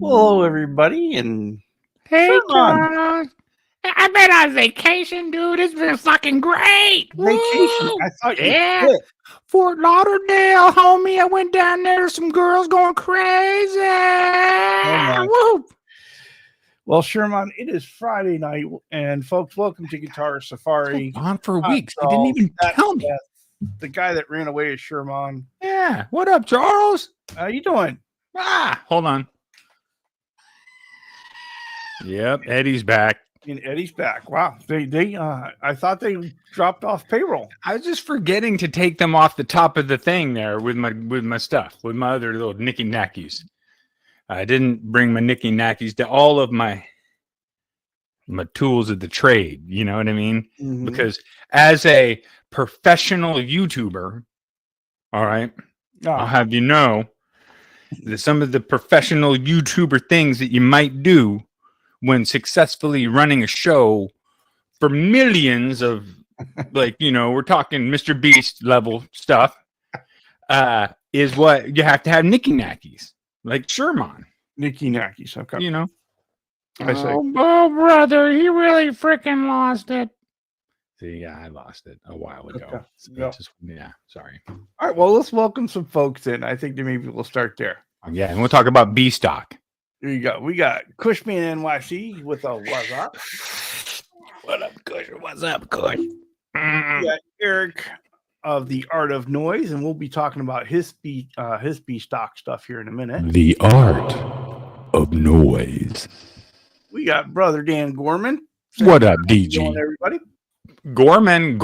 Hello, everybody, and Hey, on Charles. I've been on vacation, dude. It's been fucking great. vacation. Woo! I thought you Yeah. quit. Fort Lauderdale, homie. I went down there. There's some girls going crazy. My. Woo! Well, Sherman, it is Friday night, and folks, welcome to Guitar Safari. On for Hot weeks. You didn't Sauce, even That's tell me. Seth, the guy that ran away is Sherman. Yeah. What up, Charles? How you doing? Hold on. Yep, Eddie's back. And Eddie's back. Wow, I thought they dropped off payroll. I was just forgetting to take them off the top of the thing there with my stuff, with my other little nicky knackies. I didn't bring my nicky knackies to all of my tools of the trade. You know what I mean? Mm-hmm. Because as a professional YouTuber, all right, I'll have you know that some of the professional YouTuber things that you might do when successfully running a show for millions of, like, you know, we're talking Mr. Beast level stuff, is what you have to have nicky knackies, like Sherman. Nicky knackies, okay. You know? I say. Oh, brother, he really freaking lost it. See, yeah, I lost it a while ago. Okay. So sorry. All right, well, let's welcome some folks in. I think that maybe we'll start there. Yeah, and we'll talk about B stock. Here you go. We got Cushman NYC with a what's up? What up, Kush? What's up, Kush? We got Eric of the Art of Noise, and we'll be talking about his B stock stuff here in a minute. The Art of Noise. We got Brother Dan Gorman. What up, DG? Everybody? Gorman,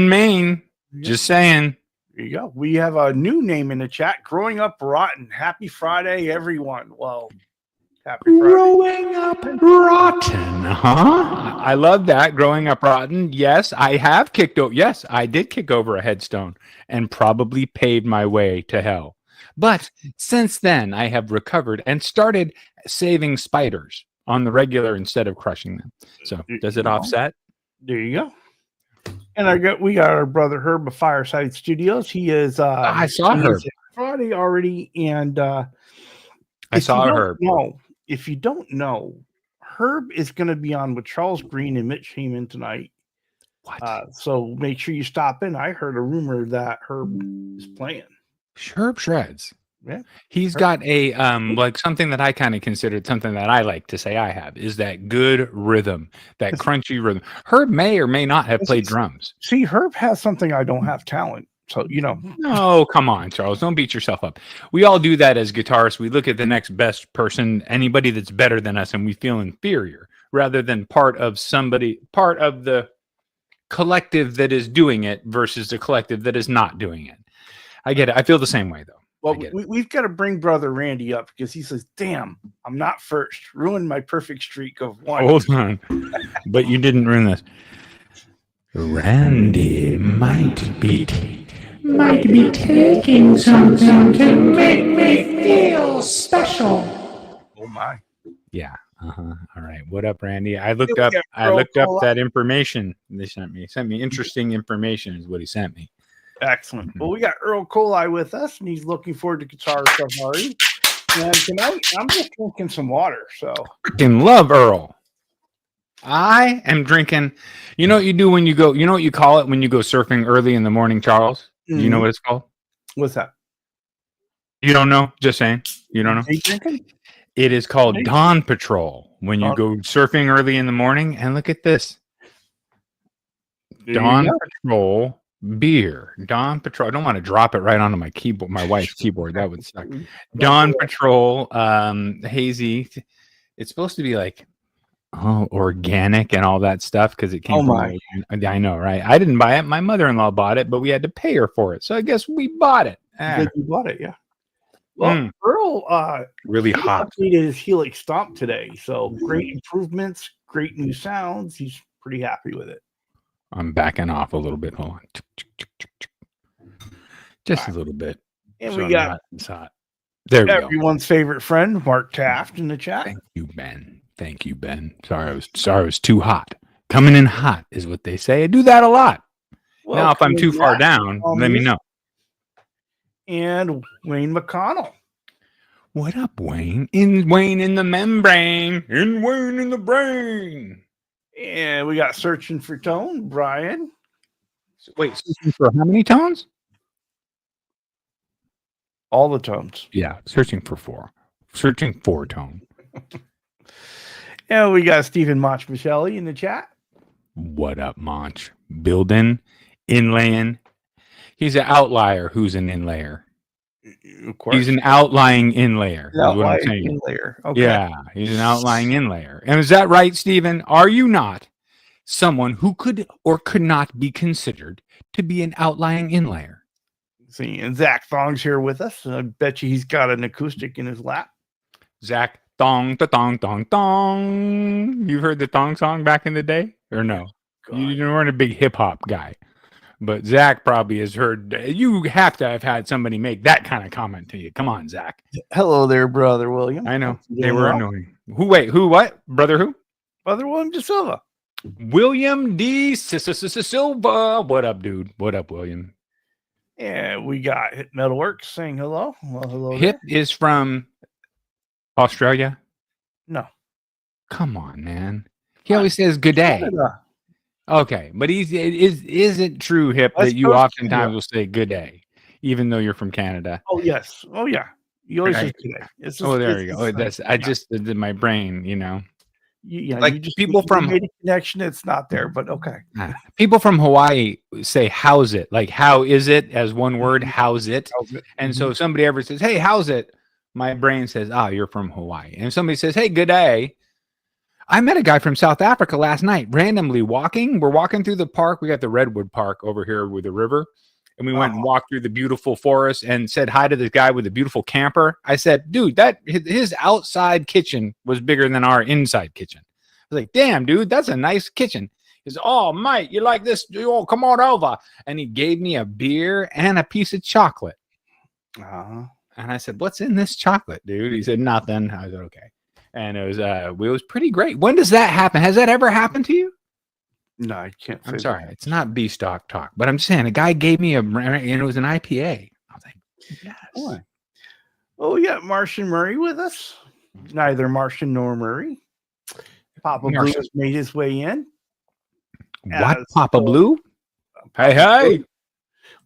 Maine. Yeah. Just saying. There you go. We have a new name in the chat. Growing Up Rotten. Happy Friday, everyone. Well, happy Friday. Growing Up Rotten, huh? I love that. Growing Up Rotten. Yes, I have kicked over. Yes, I did kick over a headstone and probably paved my way to hell. But since then, I have recovered and started saving spiders on the regular instead of crushing them. So does it offset? There you go. And we got our brother Herb of Fireside Studios. He is I saw Herb Friday already, and I saw Herb. If you don't know, Herb is going to be on with Charles Green and Mitch Heyman tonight. What? So make sure you stop in. I heard a rumor that Herb is playing. Herb shreds. Yeah, he's got a like something that I kind of considered something that I like to say I have is that good rhythm, that crunchy rhythm. Herb may or may not have played drums. See, Herb has something I don't have talent. So, you know. No, come on, Charles. Don't beat yourself up. We all do that as guitarists. We look at the next best person, anybody that's better than us, and we feel inferior rather than part of the collective that is doing it versus the collective that is not doing it. I get it. I feel the same way, though. Well, we've got to bring Brother Randy up because he says, damn, I'm not first. Ruined my perfect streak of one. Hold on. But you didn't ruin this. Randy might be taking something to make me feel special. Oh, my. Yeah. All right. What up, Randy? I looked up that information they sent me. He sent me interesting information is what he sent me. Excellent. Well, we got Earl Coley with us, and he's looking forward to Guitar Safari. And tonight, I'm just drinking some water. So, freaking love Earl. I am drinking. You know what you do when you go? You know what you call it when you go surfing early in the morning, Charles? Mm-hmm. Do you know what it's called? What's that? You don't know? Just saying. You don't know? Are you drinking? It is called Dawn Patrol when you go surfing early in the morning. And look at this. Dawn Patrol. Beer, Dawn Patrol. I don't want to drop it right onto my keyboard, my wife's keyboard. That would suck. Dawn Patrol, hazy. It's supposed to be like organic and all that stuff because it came from. I know, right? I didn't buy it. My mother-in-law bought it, but we had to pay her for it. So I guess we bought it. You bought it, yeah. Well, Earl, really hot. Updated his Helix Stomp today, so great improvements, great new sounds. He's pretty happy with it. I'm backing off a little bit. Hold on. Just a little bit. And so we got hot. There we everyone's favorite friend, Mark Taft, in the chat. Thank you, Ben. Sorry, I was too hot. Coming in hot is what they say. I do that a lot. Well, now, if I'm too far down, let me know. And Wayne McConnell. What up, Wayne? Wayne in the membrane. Wayne in the brain. And we got searching for tone, Brian. Wait, searching for how many tones? All the tones. Yeah, searching for 4. Searching for tone. And we got Stephen Mach Michelli in the chat. What up, Mach? Building, inlaying. He's an outlier who's an inlayer. Of course. He's an outlying inlayer. Is what I'm saying. Inlayer. Okay. Yeah, he's an outlying inlayer. And is that right, Stephen? Are you not someone who could or could not be considered to be an outlying inlayer? See, and Zach Thong's here with us. I bet you he's got an acoustic in his lap. Zach Thong, thong, thong, thong. You've heard the thong song back in the day, or no? You weren't a big hip hop guy, but Zach probably has heard. You have to have had somebody make that kind of comment to you. Come on, Zach. Hello there, brother William. I know they were annoying. Who? Wait, who? What? Brother who? Brother William De Silva. William D. Silva. What up, dude? What up, William? Yeah, we got Hip Metalworks saying hello. Well, hello. Hip is from Australia? No. Come on, man. He always says good day. Canada. Okay, but is it true, Hip, that you oftentimes will say good day, even though you're from Canada? Oh, yes. Oh, yeah. You always say good day. There you go. That's just did my brain, you know. Like you just, people from made a connection, it's not there, but okay. People from Hawaii say how's it? Like how is it as one word, how's it? And so if somebody ever says, hey, how's it? My brain says, you're from Hawaii. And if somebody says, hey, good day. I met a guy from South Africa last night, randomly walking. We're walking through the park. We got the Redwood Park over here with the river. And we went and walked through the beautiful forest and said hi to this guy with a beautiful camper. I said, dude, that his outside kitchen was bigger than our inside kitchen. I was like, damn, dude, that's a nice kitchen. He said, oh, mate, you like this? Oh, come on over. And he gave me a beer and a piece of chocolate. And I said, what's in this chocolate, dude? He said, nothing. I said, okay. And it was pretty great. When does that happen? Has that ever happened to you? No, I can't. I'm sorry. It's not B-Stock talk, but I'm just saying a guy gave me and it was an IPA. I was like, yes. Oh, we got Martian Murray with us. Neither Martian nor Murray. Papa Blue has made his way in. What? Papa Blue? Hey.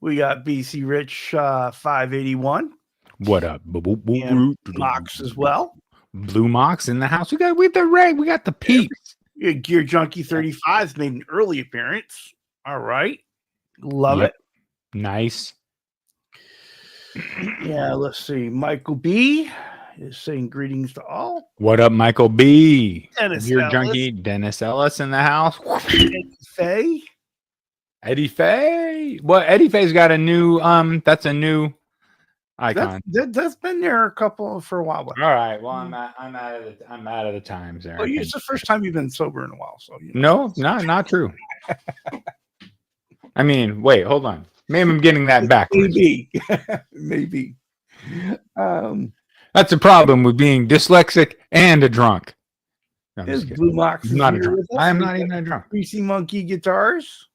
We got BC Rich 581. What up? Mox as well. Blue Mox in the house. We got the peeps. Gear Junkie 35 made an early appearance. All right. Love it. Nice. Yeah, let's see. Michael B is saying greetings to all. What up, Michael B? Gear Junkie Dennis Ellis in the house. Eddie Faye. Well, Eddie Faye's got a new that's a new icon. That's been there for a while. All right. Well, I'm out of the times there. Well, it's the first time you've been sober in a while, so you know. No, not true. I mean, wait, hold on. Maybe I'm getting that backwards. Maybe. That's a problem with being dyslexic and a drunk. Blue Mox is not a drunk. I am not even a drunk. Greasy Monkey Guitars.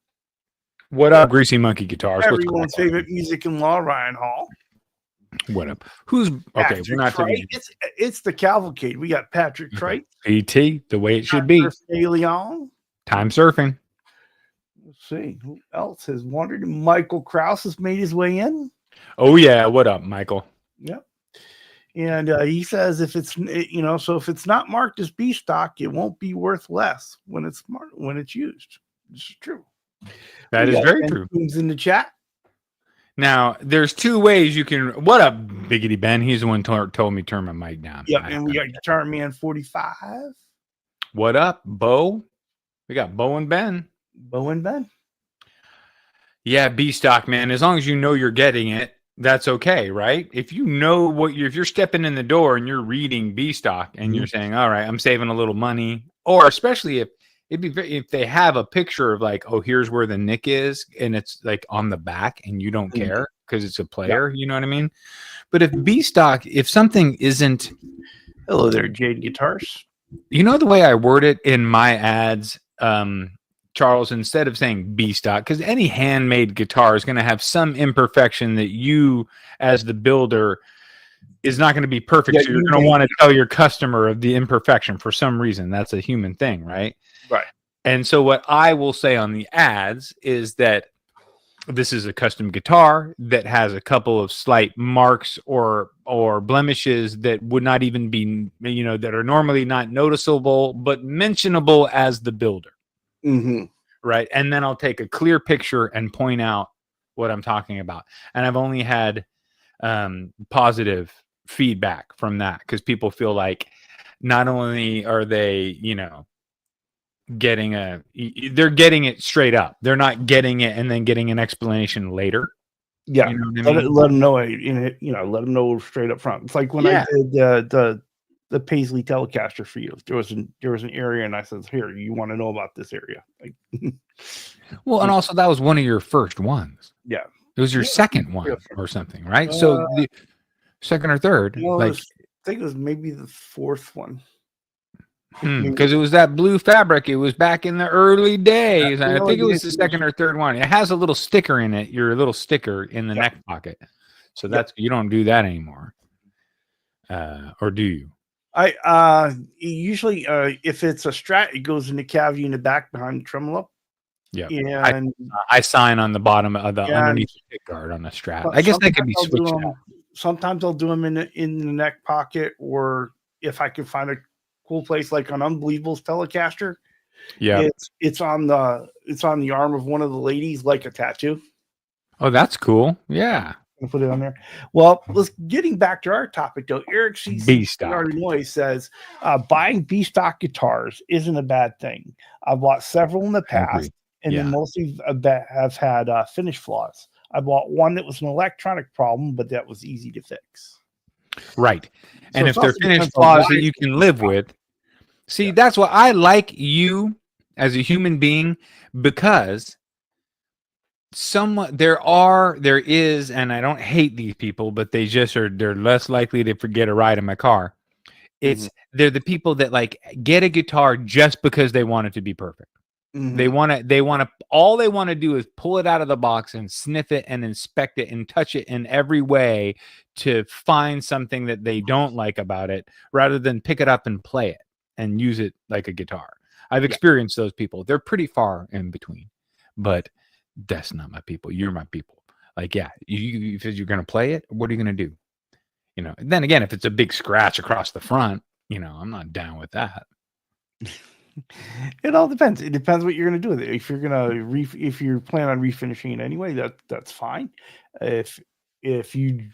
What up, Greasy Monkey Guitars? Everyone's favorite music in law, Ryan Hall. What up? Who's okay? We're not talking. It's the cavalcade. We got Patrick Trite. PT, the way it should be. Leon. Time surfing. Let's see who else has wandered. Michael Krause has made his way in. Oh yeah, what up, Michael? Yep. And he says if it's if it's not marked as B stock, it won't be worth less when it's used. This is true. That is very true. In the chat. Now, there's two ways you can. What up, Biggity Ben? He's the one told me to turn my mic down. Yep, and we got Guitar Man 45. What up, Bo? We got Bo and Ben. Yeah, B stock, man. As long as you know you're getting it, that's okay, right? If you know if you're stepping in the door and you're reading B stock and you're saying, all right, I'm saving a little money, or especially if they have a picture of like, oh, here's where the nick is, and it's like on the back, and you don't care because it's a player, you know what I mean? But if B stock, if something isn't, hello there, Jade Guitars. You know the way I word it in my ads, Charles, instead of saying B stock, because any handmade guitar is going to have some imperfection that you, as the builder, is not going to be perfect. Yeah, so you're going to want to tell your customer of the imperfection for some reason. That's a human thing, right? Right. And so what I will say on the ads is that this is a custom guitar that has a couple of slight marks or blemishes that would not even be, that are normally not noticeable, but mentionable as the builder. Mm-hmm. Right. And then I'll take a clear picture and point out what I'm talking about. And I've only had positive feedback from that, because people feel like not only are they, they're getting it straight up. They're not getting it and then getting an explanation later. Yeah, you know what I mean? let them know. Let them know straight up front. It's like when I did the Paisley Telecaster for you. There was an area, and I said, "Here, you want to know about this area?" Like, well, and also that was one of your first ones. Yeah, it was your second one or something, right? So the second or third, I think it was maybe the fourth one. Because it was that blue fabric. It was back in the early days. I think it was the second or third one. It has a little sticker in it. Your little sticker in the neck pocket. So that's you don't do that anymore. Or do you? I usually if it's a Strat, it goes in the cavity in the back behind the tremolo. Yeah, and I sign on the bottom of the underneath the pick guard on the Strat. I guess that could be switched out. Sometimes I'll do them in the neck pocket, or if I can find a cool place like on Unbelievable's Telecaster. Yeah, it's on the arm of one of the ladies, like a tattoo. Oh, that's cool. Yeah, I'll put it on there. Well, getting back to our topic though, Eric C. Illinois says buying B stock guitars isn't a bad thing. I've bought several in the past, and then mostly have had finish flaws. I bought one that was an electronic problem, but that was easy to fix. Right. So and if they're finished flaws that you can live with, see, that's what I like you as a human being, because there is, and I don't hate these people, but they're less likely to forget a ride in my car. They're the people that like get a guitar just because they want it to be perfect. They want to all they want to do is pull it out of the box and sniff it and inspect it and touch it in every way to find something that they don't like about it, rather than pick it up and play it and use it like a guitar. I've experienced those people. They're pretty far in between, but that's not my people. You're my people. Like, you said you're going to play it. What are you going to do? Then again, if it's a big scratch across the front, I'm not down with that. It all depends. It depends what you're going to do with it. If you're if you're planning on refinishing it anyway, that's fine. If you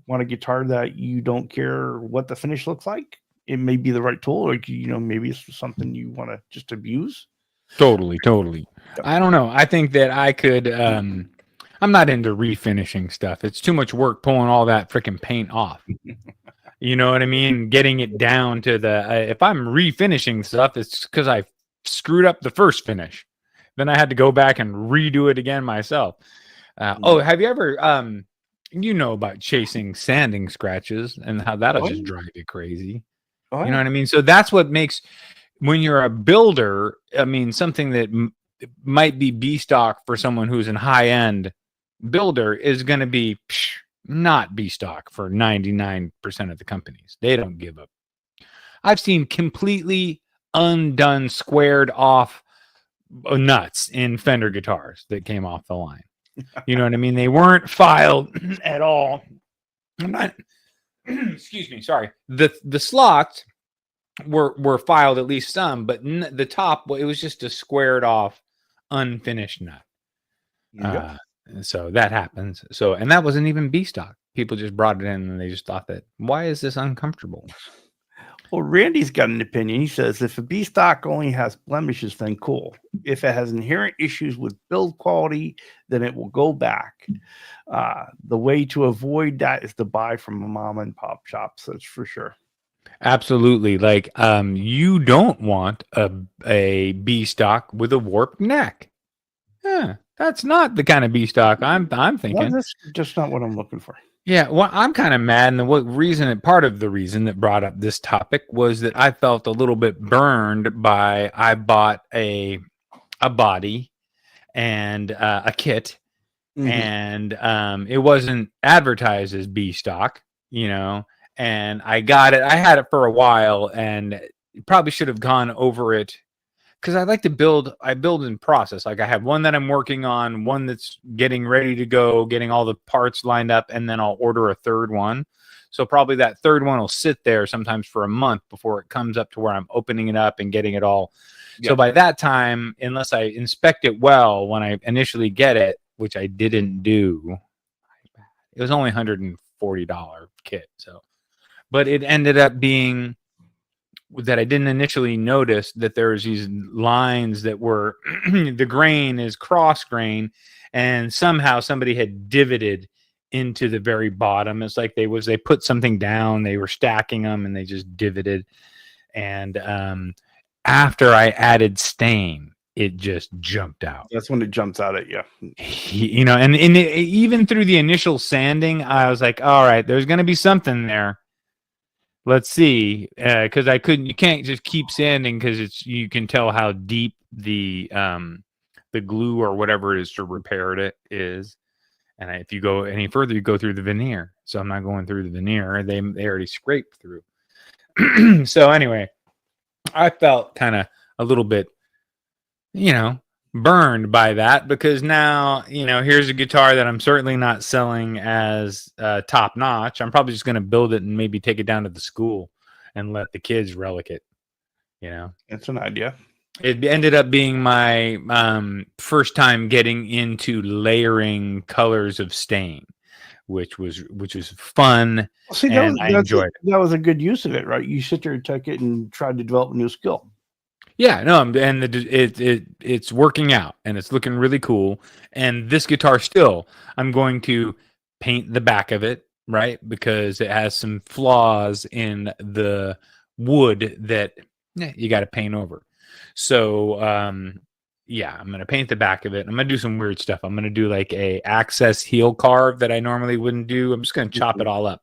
want a guitar that you don't care what the finish looks like, it may be the right tool, or maybe it's something you want to just abuse. Totally. I don't know. I think that I could. I'm not into refinishing stuff. It's too much work pulling all that freaking paint off. You know what I mean? Getting it down to if I'm refinishing stuff, it's because I screwed up the first finish. Then I had to go back and redo it again myself. Have you ever, about chasing sanding scratches and how that'll just drive you crazy? You know what I mean? So that's what makes, when you're a builder, I mean, something that might be B stock for someone who's a high-end builder is going to be not B stock for 99% of the companies. They don't give up. I've seen completely undone, squared off nuts in Fender guitars that came off the line. You know what I mean? They weren't filed at all. Excuse me, sorry. The slots were filed, at least some, but the top, it was just a squared off, unfinished nut. So that happens. And that wasn't even B stock. People just brought it in and they just thought that, why is this uncomfortable? Well, Randy's got an opinion. He says if a B stock only has blemishes, then cool. If it has inherent issues with build quality, then it will go back. The way to avoid that is to buy from a mom and pop shop. That's for sure. Absolutely. Like, you don't want a B stock with a warped neck. Yeah, that's not the kind of B stock I'm thinking. Well, that's just not what I'm looking for. Yeah, well, I'm kind of mad, and part of the reason that brought up this topic was that I felt a little bit burned by, I bought a body and a kit, and it wasn't advertised as B stock, and I got it. I had it for a while, and probably should have gone over it because I like to build. I build in process. Like I have one that I'm working on, one that's getting ready to go, getting all the parts lined up, and then I'll order a third one. So probably that third one will sit there sometimes for a month before it comes up to where I'm opening it up and getting it all. Yep. So by that time, unless I inspect it well when I initially get it, which I didn't do, it was only $140 kit. So, but it ended up being that I didn't initially notice that there was these lines that were the grain is cross grain, and somehow somebody had divoted into the very bottom. It's like they put something down, they were stacking them, and they just divoted. And after I added stain, it just jumped out. That's when it jumps out at you. And even through the initial sanding, I was like, all right, there's going to be something there. Let's see, because you can't just keep sanding because you can tell how deep the glue or whatever it is to repair it is. And if you go any further, you go through the veneer. So I'm not going through the veneer. They already scraped through. So anyway, I felt kind of a little bit, burned by that, because now, here's a guitar that I'm certainly not selling as top notch. I'm probably just going to build it and maybe take it down to the school and let the kids relic it. That's an idea. It ended up being my first time getting into layering colors of stain, which was fun. See, and I enjoyed it. That was a good use of it, right? You sit there and took it and tried to develop a new skill. Yeah, no, and it's working out, and it's looking really cool. And this guitar still, I'm going to paint the back of it, right? Because it has some flaws in the wood that you got to paint over. So, yeah, I'm going to paint the back of it. I'm going to do some weird stuff. I'm going to do like a access heel carve that I normally wouldn't do. I'm just going to chop it all up.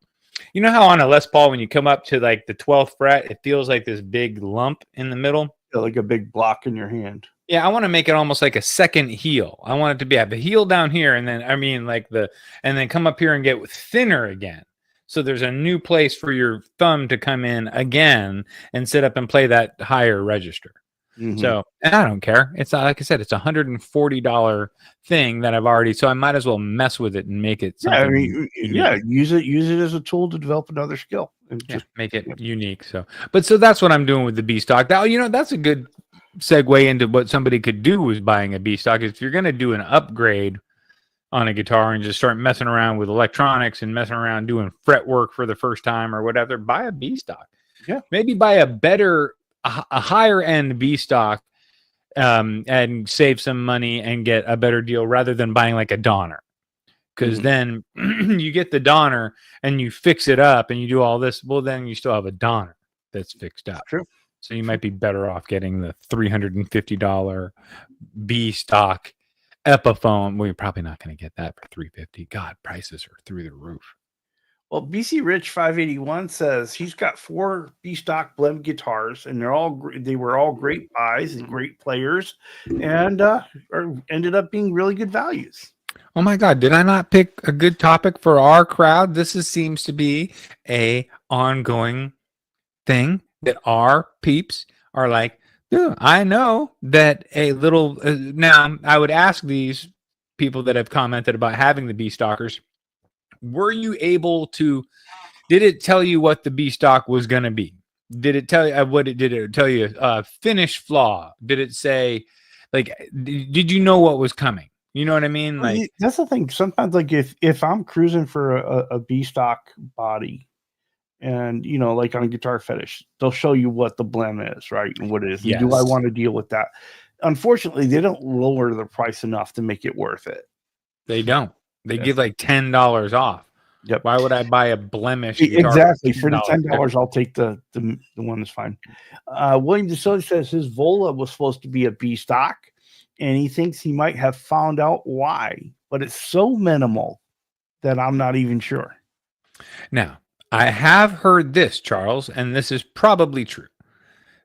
You know how on a Les Paul, when you come up to like the 12th fret, it feels like this big lump in the middle? Yeah, like a big block in your hand. Yeah, I want to make it almost like a second heel. I want it to be have the heel down here, and then and then come up here and get thinner again. So there's a new place for your thumb to come in again and sit up and play that higher register. Mm-hmm. So, and I don't care. It's like I said, it's $140 thing that I've already. So I might as well mess with it and make it. Use it as a tool to develop another skill and just make it unique. So that's what I'm doing with the B stock. Now, that's a good segue into what somebody could do with buying a B stock. If you're going to do an upgrade on a guitar and just start messing around with electronics and messing around doing fret work for the first time or whatever, buy a B stock. Yeah, maybe buy a higher end B stock and save some money and get a better deal rather than buying like a Donner. Because then you get the Donner and you fix it up and you do all this. Well, then you still have a Donner that's fixed up. True. So you might be better off getting the $350 B stock Epiphone. Well, you're probably not going to get that for $350. God, prices are through the roof. Well, BC Rich 581 says he's got 4 B stock blend guitars, and they were all great buys and great players, and ended up being really good values. Oh my God! Did I not pick a good topic for our crowd? This seems to be a ongoing thing that our peeps are like. I know that a little. Now, I would ask these people that have commented about having the B stockers. Were you able to? Did it tell you what the B stock was going to be? Did it tell you did it tell you? Finish flaw? Did it say, like? Did you know what was coming? You know what I mean? Like that's the thing. Sometimes, like if I'm cruising for a B stock body, and like on a Guitar Fetish, they'll show you what the blend is, right, and what it is. Yes. Do I want to deal with that? Unfortunately, they don't lower the price enough to make it worth it. They don't. They give like $10 off. Yep. Why would I buy a blemish? Exactly. For the $10, I'll take the one that's fine. William DeSoto says his Vola was supposed to be a B stock, and he thinks he might have found out why, but it's so minimal that I'm not even sure. Now, I have heard this, Charles, and this is probably true,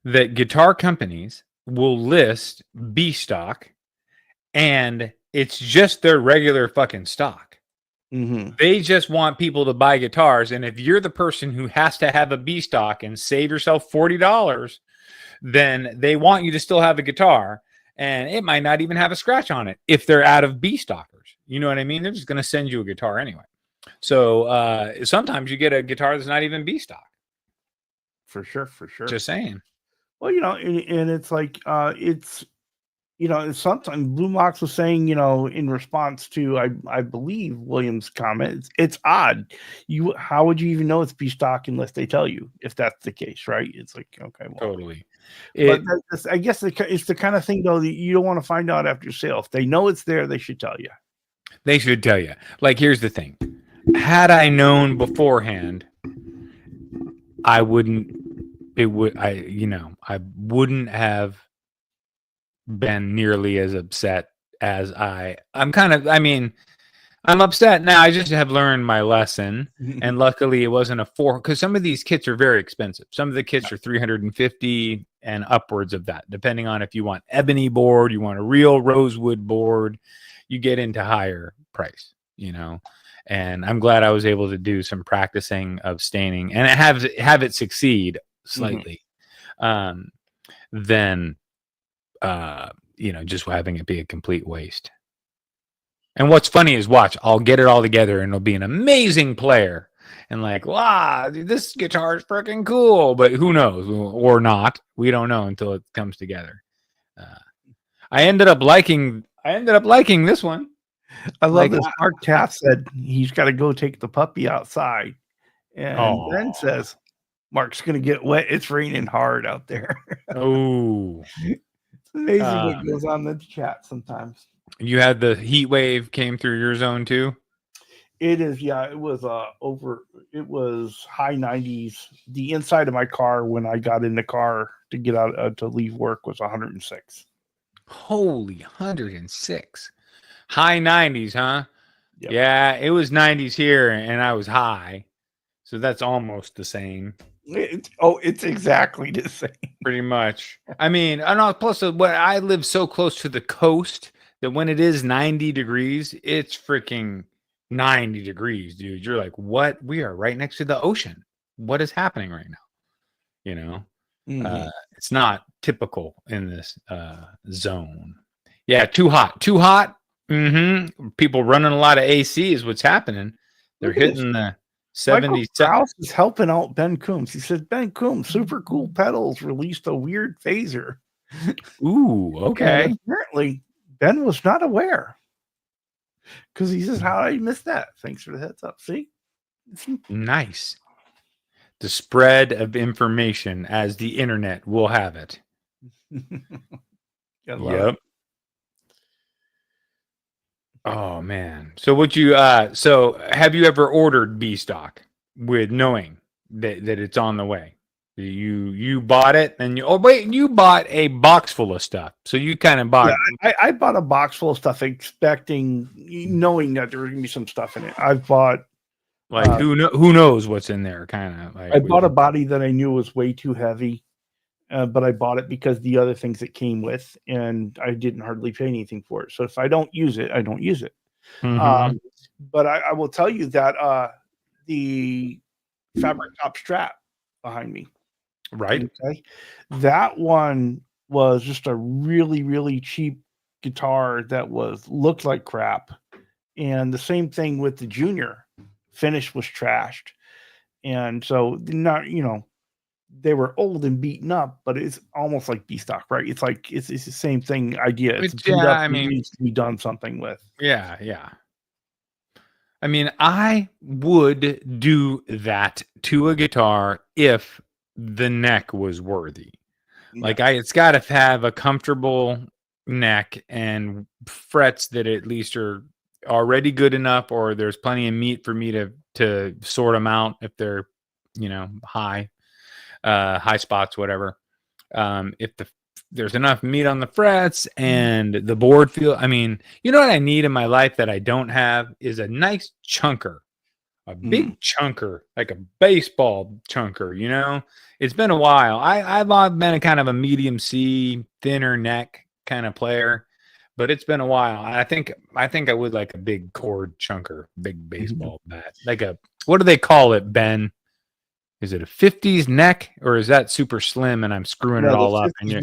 that guitar companies will list B stock and it's just their regular fucking stock. They just want people to buy guitars. And if you're the person who has to have a B stock and save yourself $40, then they want you to still have a guitar. And it might not even have a scratch on it if they're out of B stockers. You know what I mean? They're just going to send you a guitar anyway. So sometimes you get a guitar that's not even B stock. For sure. Just saying. Well, and it's like, it's, sometimes Blue Mox was saying, in response to, I believe William's comment, it's odd. How would you even know it's B stock unless they tell you, if that's the case, right? It's like, okay, well, totally. But I guess it's the kind of thing, though, that you don't want to find out after sale. If they know it's there, they should tell you. They should tell you. Like, here's the thing. Had I known beforehand, I wouldn't have been nearly as upset as I'm upset now. I just have learned my lesson. And luckily it wasn't because some of these kits are very expensive. Some of the kits are $350 and upwards of that, depending on if you want ebony board, you want a real rosewood board, you get into higher price, and I'm glad I was able to do some practicing of staining and have it succeed slightly. Then just having it be a complete waste. And what's funny is, I'll get it all together and it'll be an amazing player. And like, wow, this guitar is freaking cool. But who knows? Or not. We don't know until it comes together. I ended up liking this one. I love this. Mark Taft said he's got to go take the puppy outside. And Ben says, Mark's going to get wet. It's raining hard out there. Oh. It's amazing what goes on in the chat sometimes. You had the heat wave came through your zone too? It is, yeah. It was it was high 90s. The inside of my car when I got in the car to get out to leave work was 106. Holy, 106. High 90s, huh? Yep. Yeah, it was 90s here and I was high. So that's almost the same. It's exactly the same. Pretty much. I mean, plus I live so close to the coast that when it is 90 degrees, it's freaking 90 degrees, dude. You're like, what? We are right next to the ocean. What is happening right now? It's not typical in this zone. Yeah, too hot. People running a lot of AC is what's happening. They're hitting the 70s. Krause is helping out Ben Coombs. He said, Ben Coombs, Super Cool Pedals released a weird phaser. Ooh, okay. And apparently, Ben was not aware. Because he says, how did I miss that? Thanks for the heads up. See? Nice. The spread of information as the internet will have it. Yep. Oh man. So have you ever ordered B stock with knowing that it's on the way? You bought it and you bought a box full of stuff. So you kind of bought I bought a box full of stuff knowing that there was gonna be some stuff in it. I've bought who knows what's in there, kind of like. I bought a body that I knew was way too heavy. But I bought it because the other things it came with, and I didn't hardly pay anything for it. So if I don't use it, I don't use it. But I will tell you that the fabric top strap behind me, right? Okay, that one was just a really, really cheap guitar that looked like crap. And the same thing with the Junior. Finish was trashed. And so not, they were old and beaten up, but it's almost like B stock, right? It's like it's the same thing idea. It's it needs to be done something with. Yeah. I mean, I would do that to a guitar if the neck was worthy. Yeah. Like it's got to have a comfortable neck and frets that at least are already good enough, or there's plenty of meat for me to sort them out if they're, high spots, whatever. If there's enough meat on the frets and the board what I need in my life that I don't have is a nice chunker, a big chunker, like a baseball chunker. It's been a while. I've been a kind of a medium C, thinner neck kind of player, but it's been a while. I think I would like a big cord chunker, big baseball bat, like a, what do they call it, Ben? Is it a 50s neck, or is that super slim and I'm screwing it all up and you're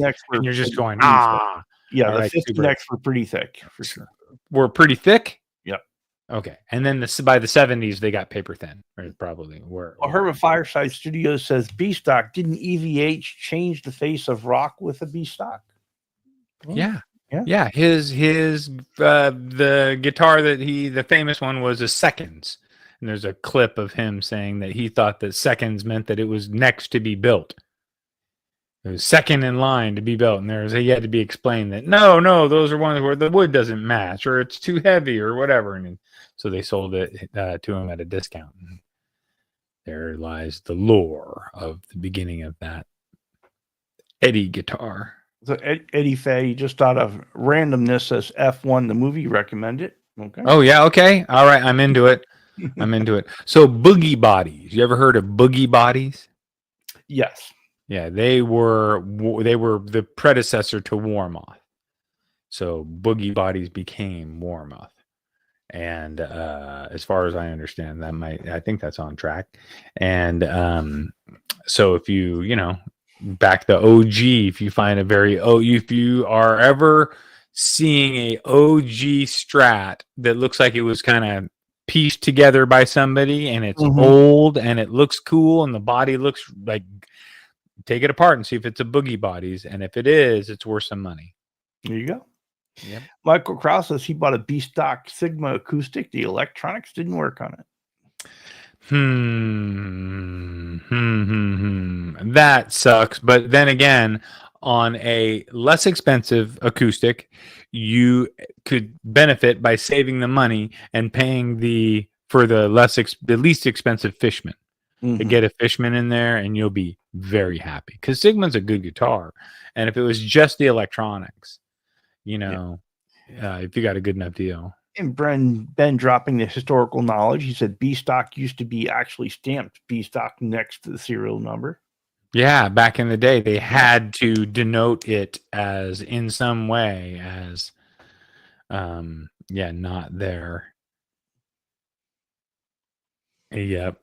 just going, ah. Yeah, the 50 necks were pretty thick for sure. Were pretty thick? Yep. Okay. And then by the 70s, they got paper thin, or probably were. Well, Herman Fireside Studios says B-Stock, didn't EVH change the face of rock with a B-Stock? Yeah. His the guitar that the famous one was a Seconds. And there's a clip of him saying that he thought that Seconds meant that it was next to be built. It was second in line to be built. And he had to be explained that no, those are ones where the wood doesn't match or it's too heavy or whatever. And so they sold it to him at a discount. And there lies the lore of the beginning of that Eddie guitar. So Eddie Fay, just out of randomness, says F1 the movie, recommend it. Okay. Oh yeah, okay. All right, I'm into it. So Boogie Bodies. You ever heard of Boogie Bodies? Yes. Yeah, they were the predecessor to Warmoth. So Boogie Bodies became Warmoth. And as far as I understand, I think that's on track. And so if you back the OG, if you find if you are ever seeing a OG Strat that looks like it was kind of pieced together by somebody and it's old and it looks cool and the body looks like, take it apart and see if it's a Boogie Bodies, and if it is, it's worth some money. There you go. Yeah. Michael Krause says he bought a B-Stock Sigma acoustic. The electronics didn't work on it. That sucks. But then again, on a less expensive acoustic, you could benefit by saving the money and paying for the least expensive Fishman. To get a Fishman in there, and you'll be very happy, because Sigma's a good guitar. And if it was just the electronics, if you got a good enough deal. And Ben dropping the historical knowledge, he said B-Stock used to be actually stamped B-Stock next to the serial number. Yeah, back in the day, they had to denote it as in some way as, not there. Yep.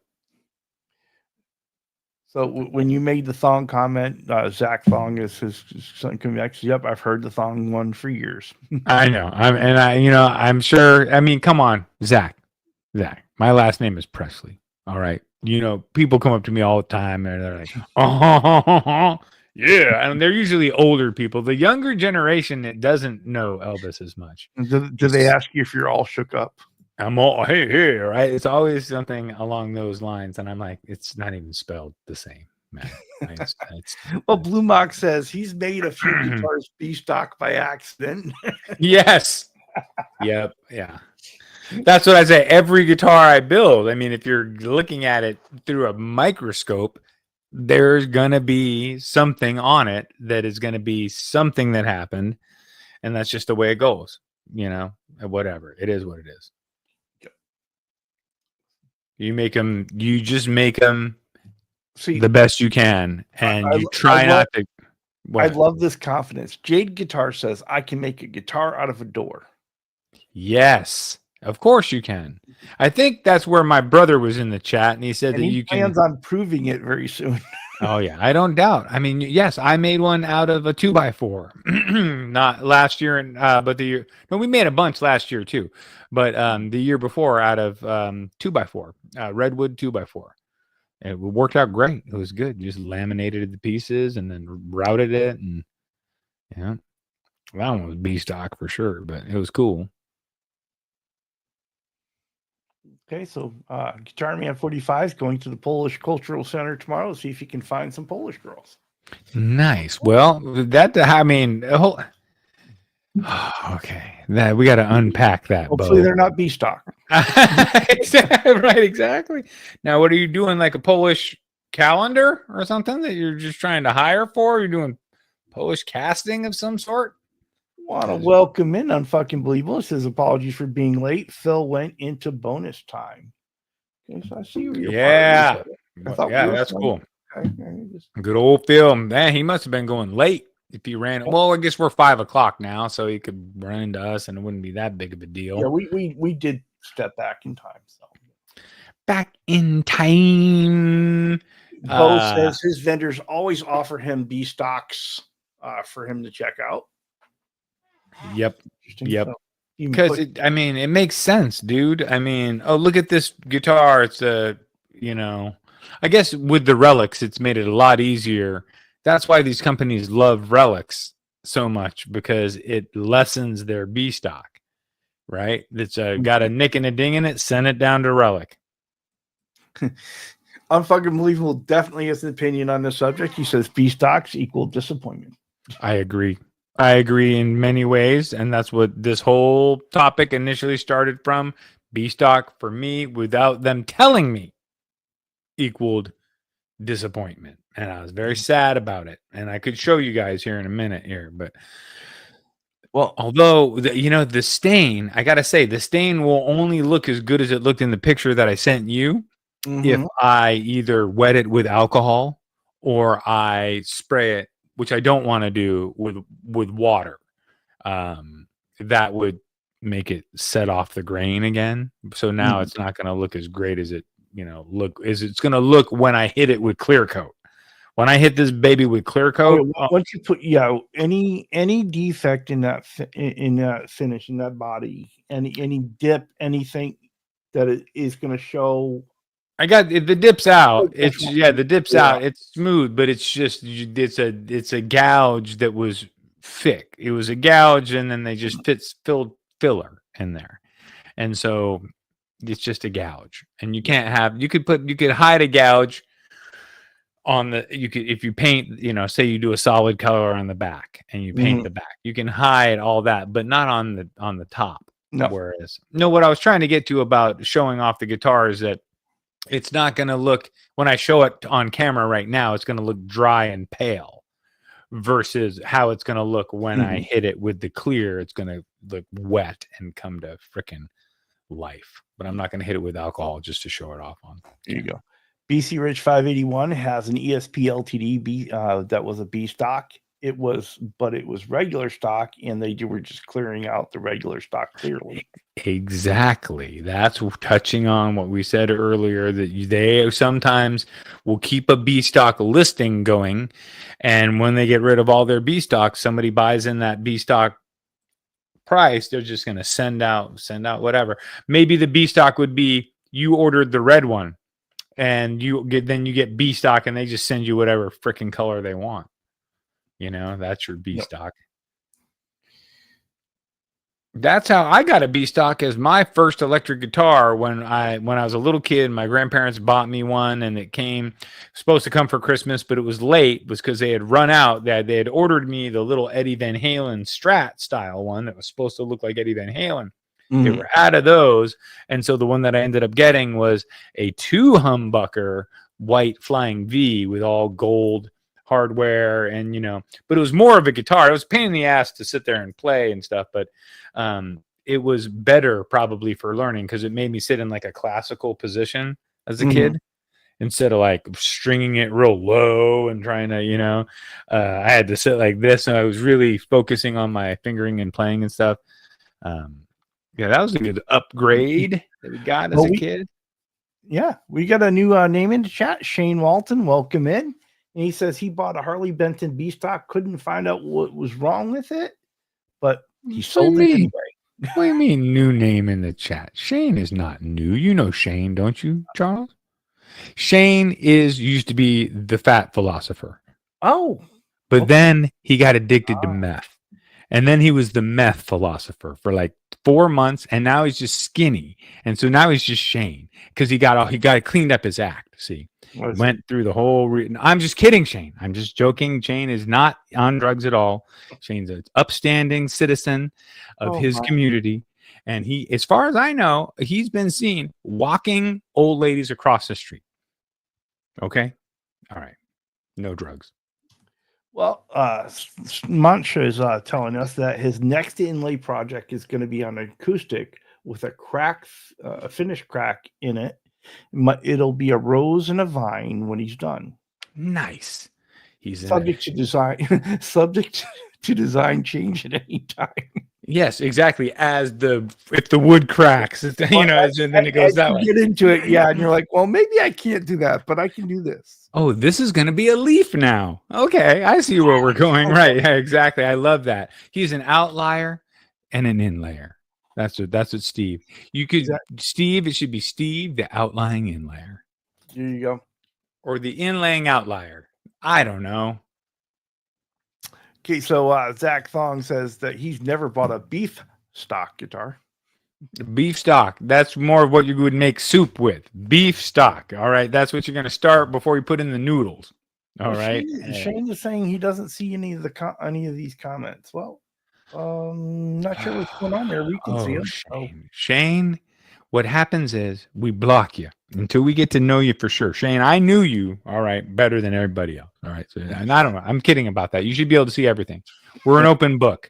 So when you made the thong comment, Zach Thong is his son convex. Yep, I've heard the thong one for years. I know. I'm sure. I mean, come on, Zach. My last name is Presley. All right. People come up to me all the time and they're like, oh, yeah. And they're usually older people. The younger generation that doesn't know Elvis as much. Do they ask you if you're all shook up? I'm all, hey, right? It's always something along those lines. And I'm like, it's not even spelled the same, man. Well, Blue Mock says he's made a few guitars B-Stock by accident. Yes. Yep. Yeah. That's what I say. Every guitar I build, I mean, if you're looking at it through a microscope, there's going to be something on it that is going to be something that happened. And that's just the way it goes, whatever. It is what it is. You just make them the best you can, and you try not to. I love this confidence. Jade Guitar says, I can make a guitar out of a door. Yes, of course you can. I think that's where my brother was in the chat, and he said that you plans on proving it very soon. Oh, yeah, I don't doubt. I mean, yes, I made one out of a 2x4. Not last year, but the year. No, we made a bunch last year too. But the year before, out of 2x4, redwood 2x4. It worked out great. It was good. You just laminated the pieces and then routed it, and that one was B-Stock for sure. But it was cool. Okay, so Guitar Man 45 is going to the Polish Cultural Center tomorrow to see if he can find some Polish girls. Nice. Well, okay. That we got to unpack that. Hopefully, they're not B-Stock. Right, exactly. Now, what are you doing? Like a Polish calendar or something that you're just trying to hire for? You're doing Polish casting of some sort? Want to welcome in Unfucking Believable. It says apologies for being late. Phil went into bonus time. Okay, so I see you. Yeah, that's cool. Okay. Good old Phil. Man, he must have been going late. If he ran, well, I guess we're 5 o'clock now, so he could run into us, and it wouldn't be that big of a deal. Yeah, we did step back in time. So back in time. Bo says his vendors always offer him B stocks for him to check out. Yep. So because it makes sense, dude. I mean, oh, look at this guitar. It's I guess with the relics, it's made it a lot easier. That's why these companies love relics so much, because it lessens their B stock, right? It's got a nick and a ding in it. Send it down to relic. Unfucking Believable definitely has an opinion on this subject. He says B stocks equal disappointment. I agree in many ways, and that's what this whole topic initially started from. B stock for me, without them telling me, equaled disappointment, and I was very sad about it. And I could show you guys here in a minute here, but although the stain, I gotta say, the stain will only look as good as it looked in the picture that I sent you if I either wet it with alcohol or I spray it, which I don't want to do with water. That would make it set off the grain again. So now it's not going to look as great as it it's going to look when I hit it with clear coat. When I hit this baby with clear coat, once you put any defect in that finish, in that body, any dip, anything that it is going to show. I got the dip's out. The dip's out. It's smooth, but it's just it's a gouge that was thick. It was a gouge, and then they just filled filler in there, and so it's just a gouge. And you can't have. You could hide a gouge on the. You could, if you paint. Say you do a solid color on the back and you paint the back. You can hide all that, but not on the top. No. Whereas, what I was trying to get to about showing off the guitar is that it's not going to look, when I show it on camera right now, it's going to look dry and pale versus how it's going to look when I hit it with the clear. It's going to look wet and come to freaking life. But I'm not going to hit it with alcohol just to show it off on. There you go. BC Rich 581 has an ESP LTD that was a B stock. It was regular stock, and they were just clearing out the regular stock clearly. Exactly. That's touching on what we said earlier, that they sometimes will keep a B stock listing going, and when they get rid of all their B stock, somebody buys in that B stock price, they're just going to send out whatever. Maybe the B stock would be, you ordered the red one, and you get B stock, and they just send you whatever freaking color they want. That's your B stock. That's how I got a B stock as my first electric guitar when I was a little kid. My grandparents bought me one, and it supposed to come for Christmas, but it was late. It was because they had run out. They had ordered me the little Eddie Van Halen Strat style one that was supposed to look like Eddie Van Halen. They were out of those, and so the one that I ended up getting was a 2 humbucker white Flying V with all gold hardware, and but it was more of a guitar. It was a pain in the ass to sit there and play and stuff, but it was better probably for learning, because it made me sit in like a classical position as a kid instead of like stringing it real low and trying to I had to sit like this, and I was really focusing on my fingering and playing and stuff. That was a good upgrade that we got as a kid. Yeah, we got a new name in the chat. Shane Walton, welcome in. And he says he bought a Harley Benton B stock, couldn't find out what was wrong with it, but he sold it anyway. What do you mean new name in the chat? Shane is not new. You know Shane, don't you, Charles? Shane used to be the fat philosopher. Oh. But then he got addicted to meth. And then he was the meth philosopher for like 4 months, and now he's just skinny. And so now he's just Shane, because he got cleaned up his act. See, went through the whole. I'm just kidding, Shane. I'm just joking. Shane is not on drugs at all. Shane's an upstanding citizen of his community, and he, as far as I know, he's been seen walking old ladies across the street. Okay, all right, no drugs. Well, Mancha is telling us that his next inlay project is going to be on acoustic with a finished crack in it. It'll be a rose and a vine when he's done. Nice. He's subject to design. Subject to design change at any time. Yes, exactly. If the wood cracks, and then it goes that way. Get into it, yeah, and you're like, well, maybe I can't do that, but I can do this. Oh, this is going to be a leaf now. Okay, I see where we're going. Right? Yeah, exactly. I love that. He's an outlier and an inlayer. That's what Steve. You could Steve. It should be Steve, the outlying inlayer. There you go. Or the inlaying outlier. I don't know. Okay, so Zach Thong says that he's never bought a beef stock guitar. Beef stock. That's more of what you would make soup with. Beef stock. All right. That's what you're going to start before you put in the noodles. All right. Shane is saying he doesn't see any of these comments. Well, not sure what's going on there. We can see them. Shane, what happens is we block you until we get to know you for sure. Shane, I knew you, all right, better than everybody else. All right. So, and I don't know. I'm kidding about that. You should be able to see everything. We're an open book.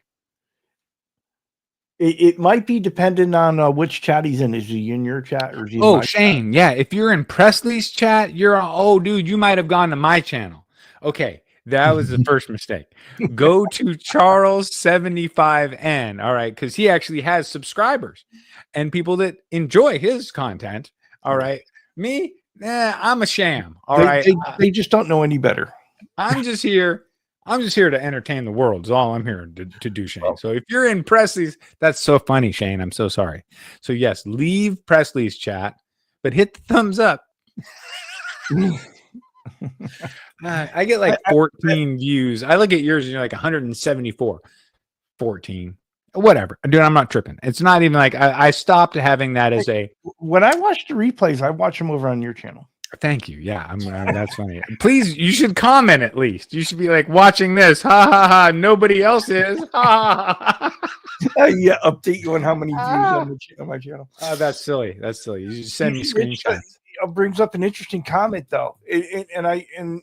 It might be dependent on which chat he's in. Is he in your chat or is he in my Shane, chat? yeah. If you're in Presley's chat, dude, you might have gone to my channel. Okay. That was the first mistake. Go to Charles75N. All right. Because he actually has subscribers and people that enjoy his content. All right. Me, I'm a sham. All right. They just don't know any better. I'm just here to entertain the world. Is all I'm here to do, Shane. Well, so if you're in Presley's, that's so funny, Shane. I'm so sorry. So yes, leave Presley's chat, but hit the thumbs up. I get like 14 views. I look at yours and you're like 174. 14. Whatever. Dude, I'm not tripping. It's not even like I stopped having that as a... When I watch the replays, I watch them over on your channel. Thank you. Yeah, that's funny. Please, you should comment at least. You should be like watching this. Ha ha ha. Nobody else is. Ha ha ha. Yeah, update you on how many views on my channel. Oh, that's silly. That's silly. You just send me screenshots. It brings up an interesting comment though, and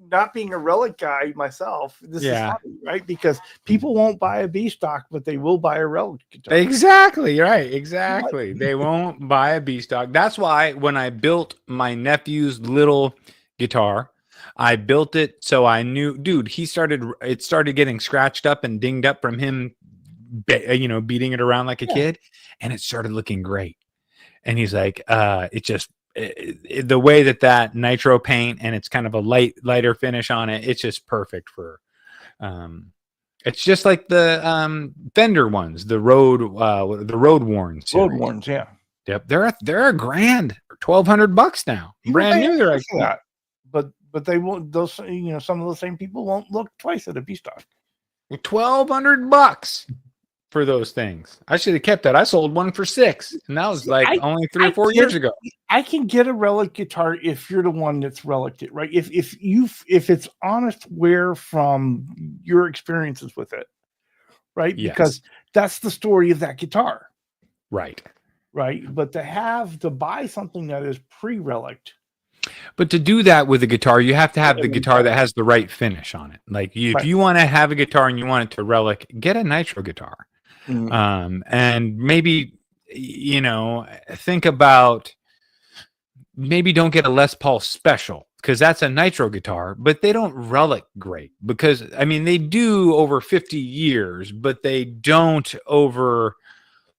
not being a relic guy myself, this is funny, right? Because people won't buy a B stock, but they will buy a relic guitar. Exactly, right. Exactly. They won't buy a B stock. That's why when I built my nephew's little guitar, I built it so I knew, dude, it started getting scratched up and dinged up from him, beating it around like a kid, and it started looking great. And he's like, the way that nitro paint and it's kind of a lighter finish on it, it's just perfect for it's just like the Fender ones, the road worn series. Road worns, yeah. Yep, they're $1,000 or $1,200 now. Brand new. They're like that. But they won't, those some of those same people won't look twice at a B stock. $1,200 for those things. I should have kept that. I sold one for $6, and that was like only 3 or 4 years ago. I can get a relic guitar if you're the one that's reliced it, right? If it's honest wear from your experiences with it, right? Yes. Because that's the story of that guitar, right? But to buy something that is pre-reliced. But to do that with a guitar, you have to have the guitar that has the right finish on it. Like if you want to have a guitar and you want it to relic, get a nitro guitar. Mm-hmm. And maybe, think about, maybe don't get a Les Paul Special because that's a nitro guitar, but they don't relic great because, they do over 50 years, but they don't over,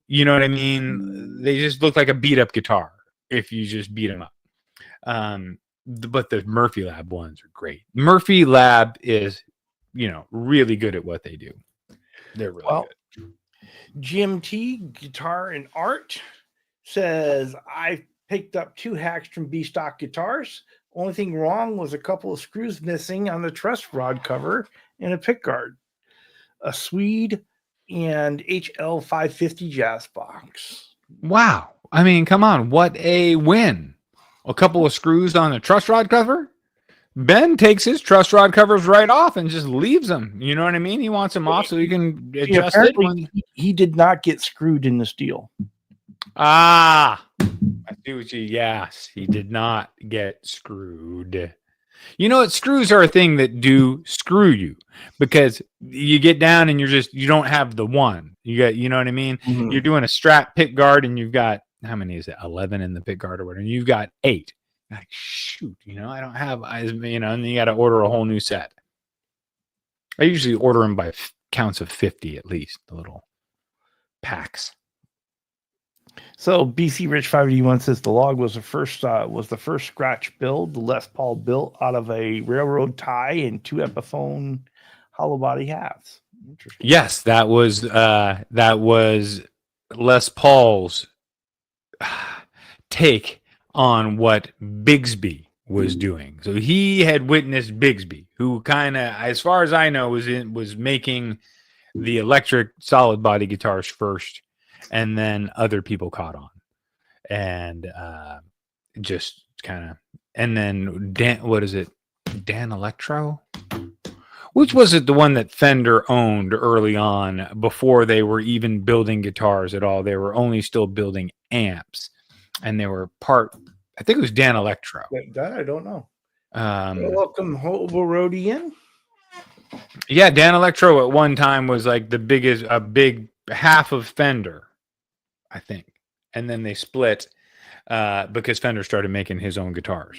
you know what I mean? They just look like a beat up guitar if you just beat them up. But the Murphy Lab ones are great. Murphy Lab is, really good at what they do. They're really good. GMT Guitar and Art says, I picked up 2 hacks from B stock guitars. Only thing wrong was a couple of screws missing on the truss rod cover and a pick guard. A Swede and HL 550 jazz box. Wow. Come on. What a win. A couple of screws on the truss rod cover. Ben takes his truss rod covers right off and just leaves them. You know what I mean? He wants them off so he can adjust it. He did not get screwed in this deal. I see what you. Yes, he did not get screwed. You know what? Screws are a thing that do screw you because you get down and you don't have the one. You know what I mean? Mm-hmm. You're doing a strap pick guard and you've got, how many is it? 11 in the pick guard or whatever. And you've got 8. Like, shoot, I don't have, and you got to order a whole new set. I usually order them by counts of 50 at least, the little packs. So BC Rich 581 says the log was the first scratch build. The Les Paul built out of a railroad tie and 2 Epiphone hollow body halves. Interesting. Yes, that was Les Paul's take on what Bigsby was doing. So he had witnessed Bigsby, who kind of, as far as I know, was making the electric solid body guitars first, and then other people caught on, and just kind of, and then Dan Electro? Which was it, the one that Fender owned early on before they were even building guitars at all? They were only still building amps, and they were I think it was Dan Electro. That I don't know. Welcome, Hobo Rhodian. Yeah, Dan Electro at one time was like a big half of Fender, I think. And then they split because Fender started making his own guitars.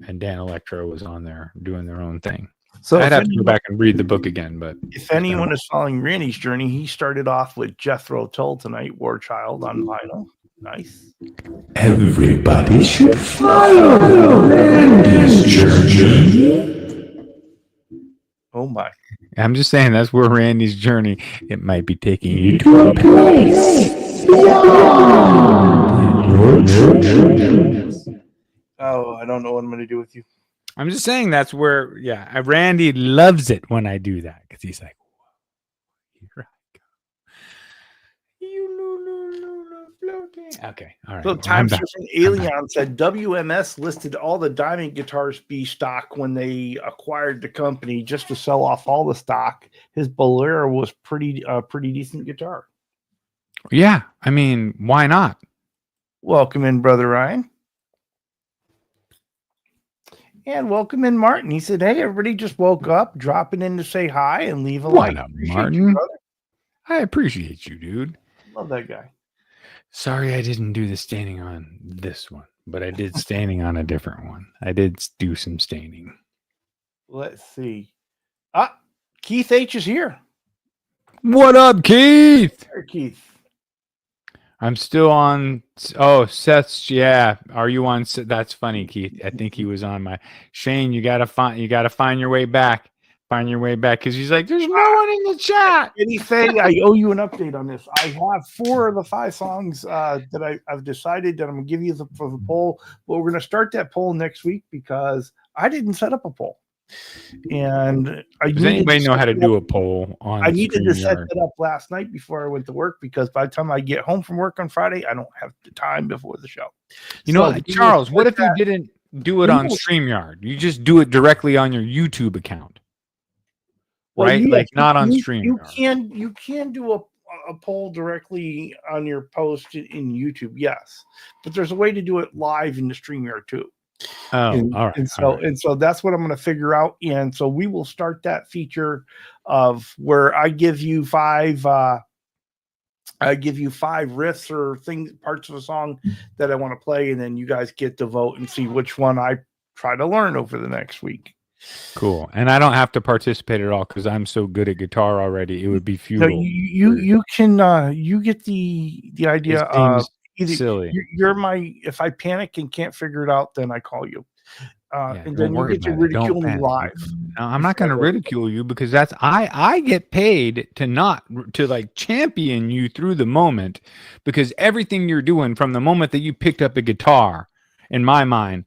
And Dan Electro was on there doing their own thing. So I'd have to go back and read the book again. But if anyone is following Randy's journey, he started off with Jethro Tull tonight, War Child on vinyl. Nice. Everybody should follow Randy's journey. Oh my. I'm just saying that's where Randy's journey, it might be taking you to a place beyond your journey. Oh, I don't know what I'm going to do with you. I'm just saying that's where, Randy loves it when I do that because he's like, here I go. Okay, all right. So Time Surfing Alien said WMS listed all the Diamond guitars B stock when they acquired the company just to sell off all the stock. His Bolero was pretty decent guitar. Yeah, I mean, why not? Welcome in, Brother Ryan. And welcome in, Martin. He said, hey, everybody just woke up, dropping in to say hi and leave a like. What up, Martin? I appreciate you, dude. Love that guy. Sorry I didn't do the staining on this one, but I did staining on a different one. I did do some staining. Let's see. Keith H is here. What up, Keith? Hey, Keith. I'm still on. Oh, Seth's. Yeah. Are you on? That's funny, Keith. I think he was on my Shane. You gotta find your way back. Find your way back because he's like, there's no one in the chat. Anything? I owe you an update on this. I have 4 of the 5 songs that I've decided that I'm gonna give you for the poll. But we're gonna start that poll next week because I didn't set up a poll. And does anybody know how to do a poll on? I needed to set that up last night before I went to work because by the time I get home from work on Friday, I don't have the time before the show. You know, Charles, what if you didn't do it on StreamYard? You just do it directly on your YouTube account, right? Like not on StreamYard. You can do a poll directly on your post in YouTube, yes, but there's a way to do it live in the StreamYard too. Oh, all right. And so that's what I'm going to figure out. And so we will start that feature of where I give you 5 riffs or parts of a song that I want to play, and then you guys get to vote and see which one I try to learn over the next week. Cool. And I don't have to participate at all because I'm so good at guitar already. It would be futile. No, you can you get the idea of. Silly. You're my. If I panic and can't figure it out, then I call you, and then you get to ridicule me live. No, I'm not going to ridicule you because that's I get paid to like champion you through the moment because everything you're doing from the moment that you picked up a guitar, in my mind,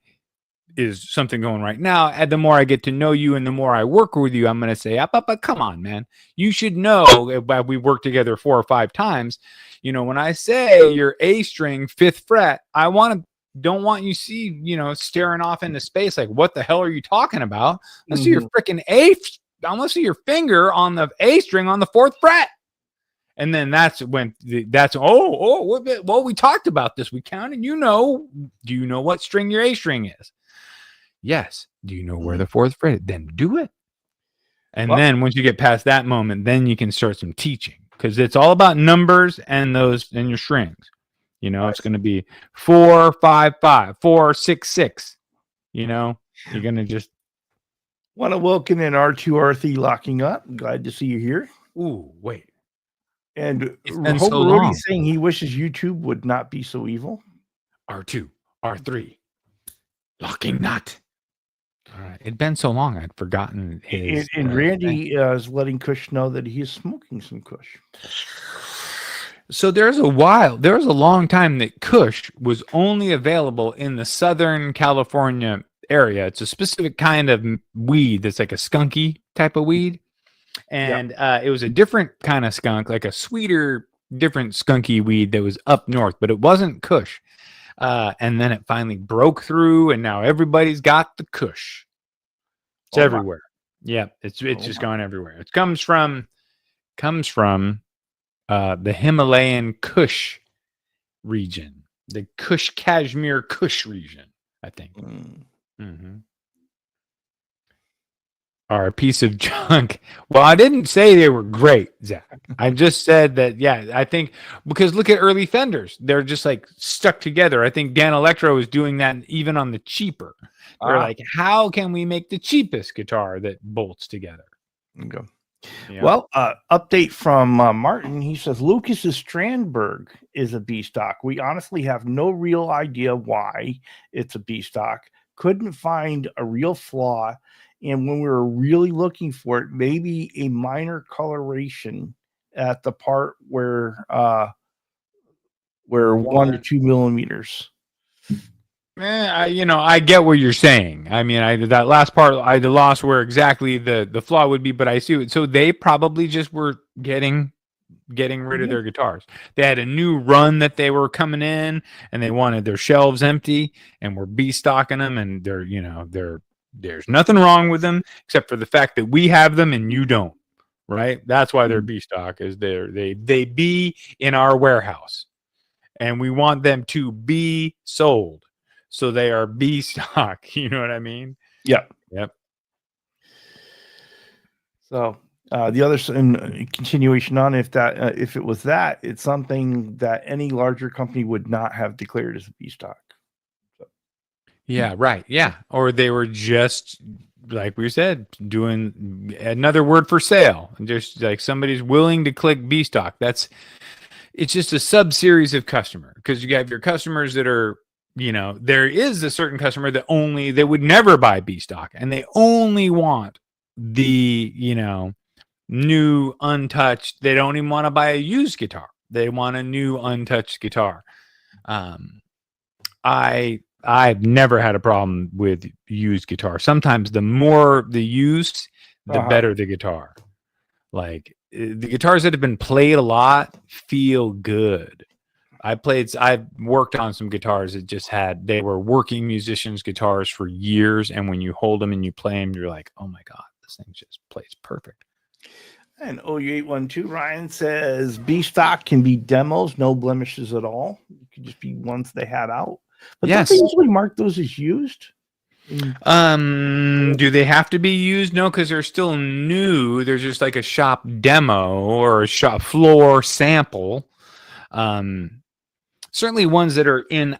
is something going right now. And the more I get to know you and the more I work with you, I'm going to say, but come on, man, you should know. We worked together 4 or 5 times. You know, when I say your A string 5th fret, don't want you see, staring off into space like, what the hell are you talking about? Let's see your freaking I want to see your finger on the A string on the 4th fret. And then that's when we talked about this. We counted. Do you know what string your A string is? Yes. Do you know where the 4th fret is? Then do it. And then once you get past that moment, then you can start some teaching. Because it's all about numbers and your strings. It's going to be 4 5 5 4 6 6. You're going to just Want to welcome in R2R3 locking up. Glad to see you here. Ooh, wait. And Hope Rody's saying he wishes YouTube would not be so evil. R2, R3, locking nut. All right. It'd been so long, I'd forgotten his. And Randy is letting Kush know that he is smoking some Kush. So there was a long time that Kush was only available in the Southern California area. It's a specific kind of weed that's like a skunky type of weed. And it was a different kind of skunk, like a sweeter, different skunky weed that was up north, but it wasn't Kush. And then it finally broke through, and now everybody's got the Kush. It's everywhere. Yeah, it's just gone everywhere. It comes from the Himalayan Kush region, the Kush Kashmir Kush region, I think. Mm-hmm. Are a piece of junk. Well, I didn't say they were great, Zach. I just said that, yeah, I think because look at early Fenders. They're just like stuck together. I think Dan Electro is doing that even on the cheaper. They're like, how can we make the cheapest guitar that bolts together? Okay. Yeah. Well, update from Martin. He says Lucas's Strandberg is a B stock. We honestly have no real idea why it's a B stock. Couldn't find a real flaw. And when we were really looking for it, maybe a minor coloration at the part where 1 to 2 millimeters. I get what you're saying. I mean, that last part, I lost where exactly the flaw would be, but I see it. So they probably just were getting rid of their guitars. They had a new run that they were coming in, and they wanted their shelves empty, and were B-stocking them, and there's nothing wrong with them except for the fact that we have them and you don't, right? That's why they're B stock, is they be in our warehouse, and we want them to be sold, so they are B stock. You know what I mean? Yep. So the other continuation on if it was that, it's something that any larger company would not have declared as a B stock. Yeah, right. Yeah. Or they were just, like we said, doing another word for sale. Just like somebody's willing to click B stock. It's just a sub series of customer, because you have your customers that are, there is a certain customer that they would never buy B stock, and they only want the, new untouched. They don't even want to buy a used guitar. They want a new untouched guitar. I've never had a problem with used guitar. Sometimes the more the use, the better the guitar. Like the guitars that have been played a lot feel good. I've worked on some guitars that they were working musicians' guitars for years. And when you hold them and you play them, you're like, oh my God, this thing just plays perfect. And OU812 Ryan says B stock can be demos, no blemishes at all. It could just be ones they had out. But don't they usually mark those as used? Do they have to be used? No, because they're still new. There's just like a shop demo or a shop floor sample. Certainly ones that are in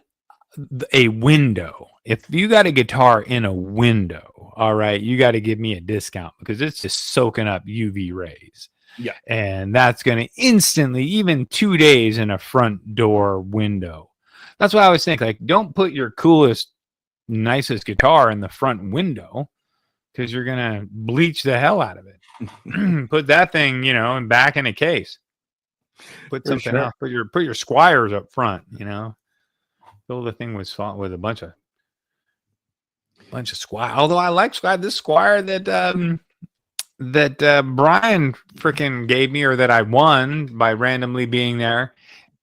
a window. If you got a guitar in a window, all right, you got to give me a discount, because it's just soaking up UV rays. Yeah. And that's going to instantly, even 2 days in a front door window. That's why I always think, like, don't put your coolest, nicest guitar in the front window, because you're going to bleach the hell out of it. Put that thing, back in a case. Put something else. Put your Squires up front, Fill the thing with a bunch of Squire. Although I like Squire. This Squire that Brian freaking gave me, or that I won by randomly being there.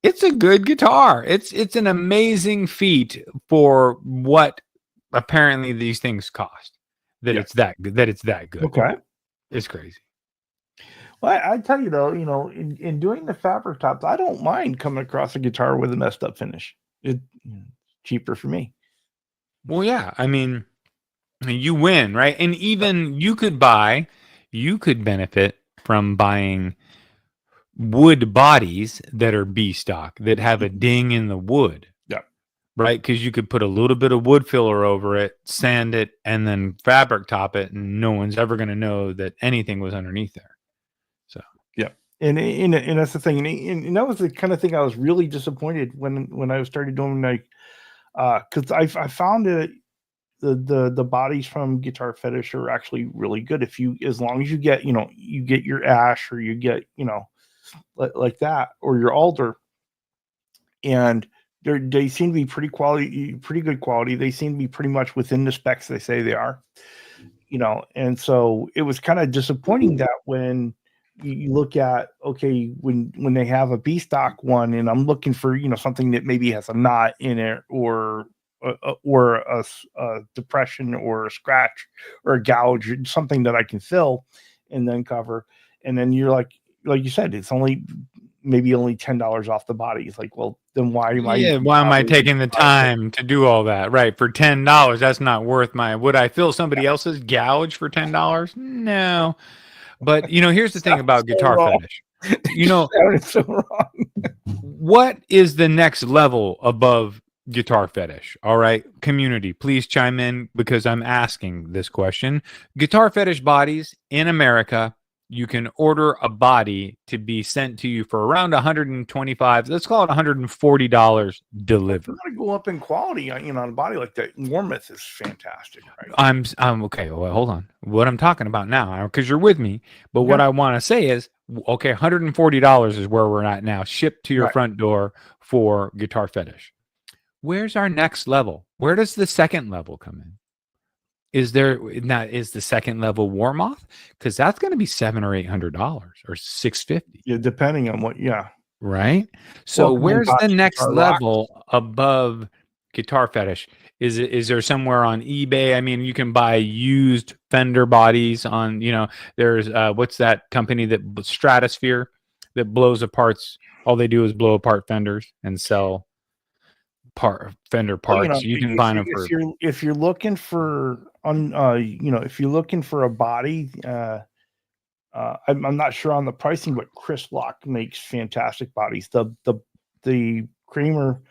It's a good guitar. It's an amazing feat for what apparently these things cost. It's that good. Okay. It's crazy. Well, I tell you though, in doing the fabric tops, I don't mind coming across a guitar with a messed up finish. It's cheaper for me. Well, yeah. I mean, you win, right? And even you could benefit from buying wood bodies that are B stock, that have a ding in the wood. Yeah. right? Because you could put a little bit of wood filler over it, sand it, and then fabric top it, and no one's ever going to know that anything was underneath there. So yeah, and that's the thing, and that was the kind of thing I was really disappointed when I started doing, like, because I found that the bodies from Guitar Fetish are actually really good as long as you get your ash, or you get like that, or your alder, and they seem to be pretty good quality. They seem to be pretty much within the specs they say they are, and so it was kind of disappointing that when you look at, okay, when they have a B stock one, and I'm looking for something that maybe has a knot in it, or a depression, or a scratch, or a gouge, something that I can fill and then cover, and then you're like you said, it's maybe only $10 off the body. It's like, well, then why am I taking the time to do all that? Right, for $10, that's not worth would I fill somebody else's gouge for $10? No. But here's the thing about Guitar Fetish. It's so wrong. What is the next level above Guitar Fetish? All right, community, please chime in, because I'm asking this question. Guitar Fetish bodies in America, you can order a body to be sent to you for around $125, let's call it $140 delivered. You want to go up in quality, on a body like that. Warmouth is fantastic, right? I'm okay. Well, hold on. What I'm talking about now, because you're with me, but what I want to say is, okay, $140 is where we're at now, shipped to your front door for Guitar Fetish. Where's our next level? Where does the second level come in? Is the second level Warmoth? Because that's going to be $700 or $800 or $650. Yeah, depending on what. Yeah. Right. So where's the next level above Guitar Fetish? Is there somewhere on eBay? I mean, you can buy used Fender bodies on. There's what's that company, that Stratosphere, that blows apart. All they do is blow apart Fenders and sell Fender parts. You can find them for. If you're looking for if you're looking for a body, I'm not sure on the pricing, but Chris Lock makes fantastic bodies. The Kramer,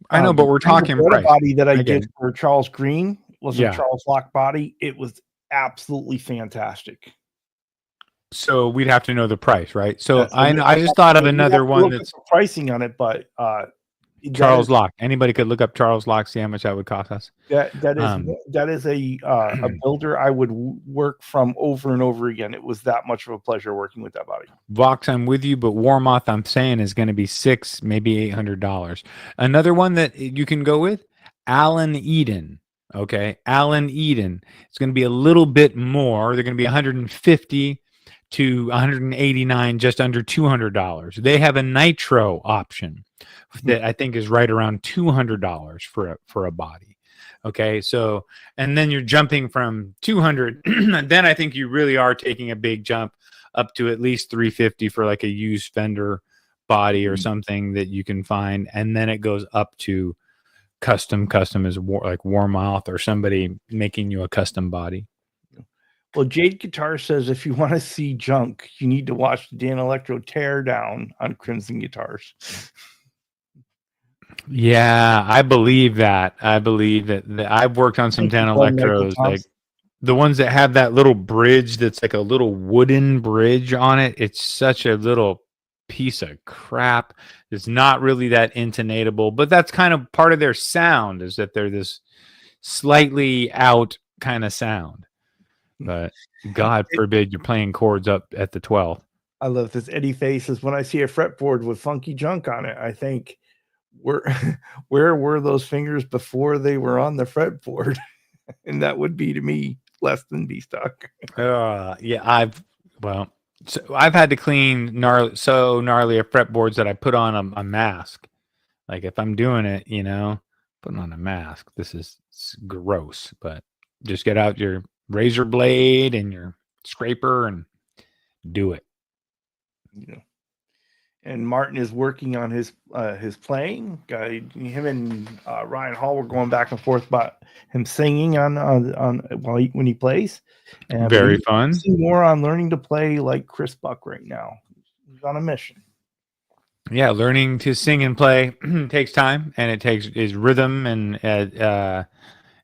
I know, but we're talking price. Body that I did for Charles Green was a Charles Lock body. It was absolutely fantastic. So we'd have to know the price, right? So I just thought of another one that's pricing on it, but Charles Lock. Anybody could look up Charles Lock, see how much that would cost us. That is a builder I would work from over and over again. It was that much of a pleasure working with that body. Vox, I'm with you, but Warmoth, I'm saying, is going to be $600, maybe $800. Another one that you can go with, Alan Eden. Okay, Alan Eden. It's going to be a little bit more. They're going to be $150 to $189, just under $200. They have a nitro option that I think is right around $200 for a body. Okay, so, and then you're jumping from 200, then I think you really are taking a big jump up to at least 350 for like a used Fender body or something that you can find, and then it goes up to custom is like Warmoth or somebody making you a custom body. Well, Jade Guitar says if you want to see junk, you need to watch the Dan Electro tear down on Crimson Guitars. Yeah, I believe that. I believe that I've worked on some Dan Electros, like the ones that have that little bridge that's like a little wooden bridge on it. It's such a little piece of crap. It's not really that intonatable, but that's kind of part of their sound, is that they're this slightly out kind of sound. But God forbid you're playing chords up at the 12th. I love this. Eddie Face says, when I see a fretboard with funky junk on it, I think, where were those fingers before they were on the fretboard? And that would be, to me, less than B stock. Yeah, I've had to clean gnarly a fretboards that I put on a mask. Like if I'm doing it, putting on a mask, this is gross, but just get out your razor blade and your scraper and do it. And Martin is working on his playing. Him and Ryan Hall were going back and forth about him singing when he plays. And very fun. More on learning to play like Chris Buck right now. He's on a mission. Yeah, learning to sing and play takes time, and it takes is rhythm, and it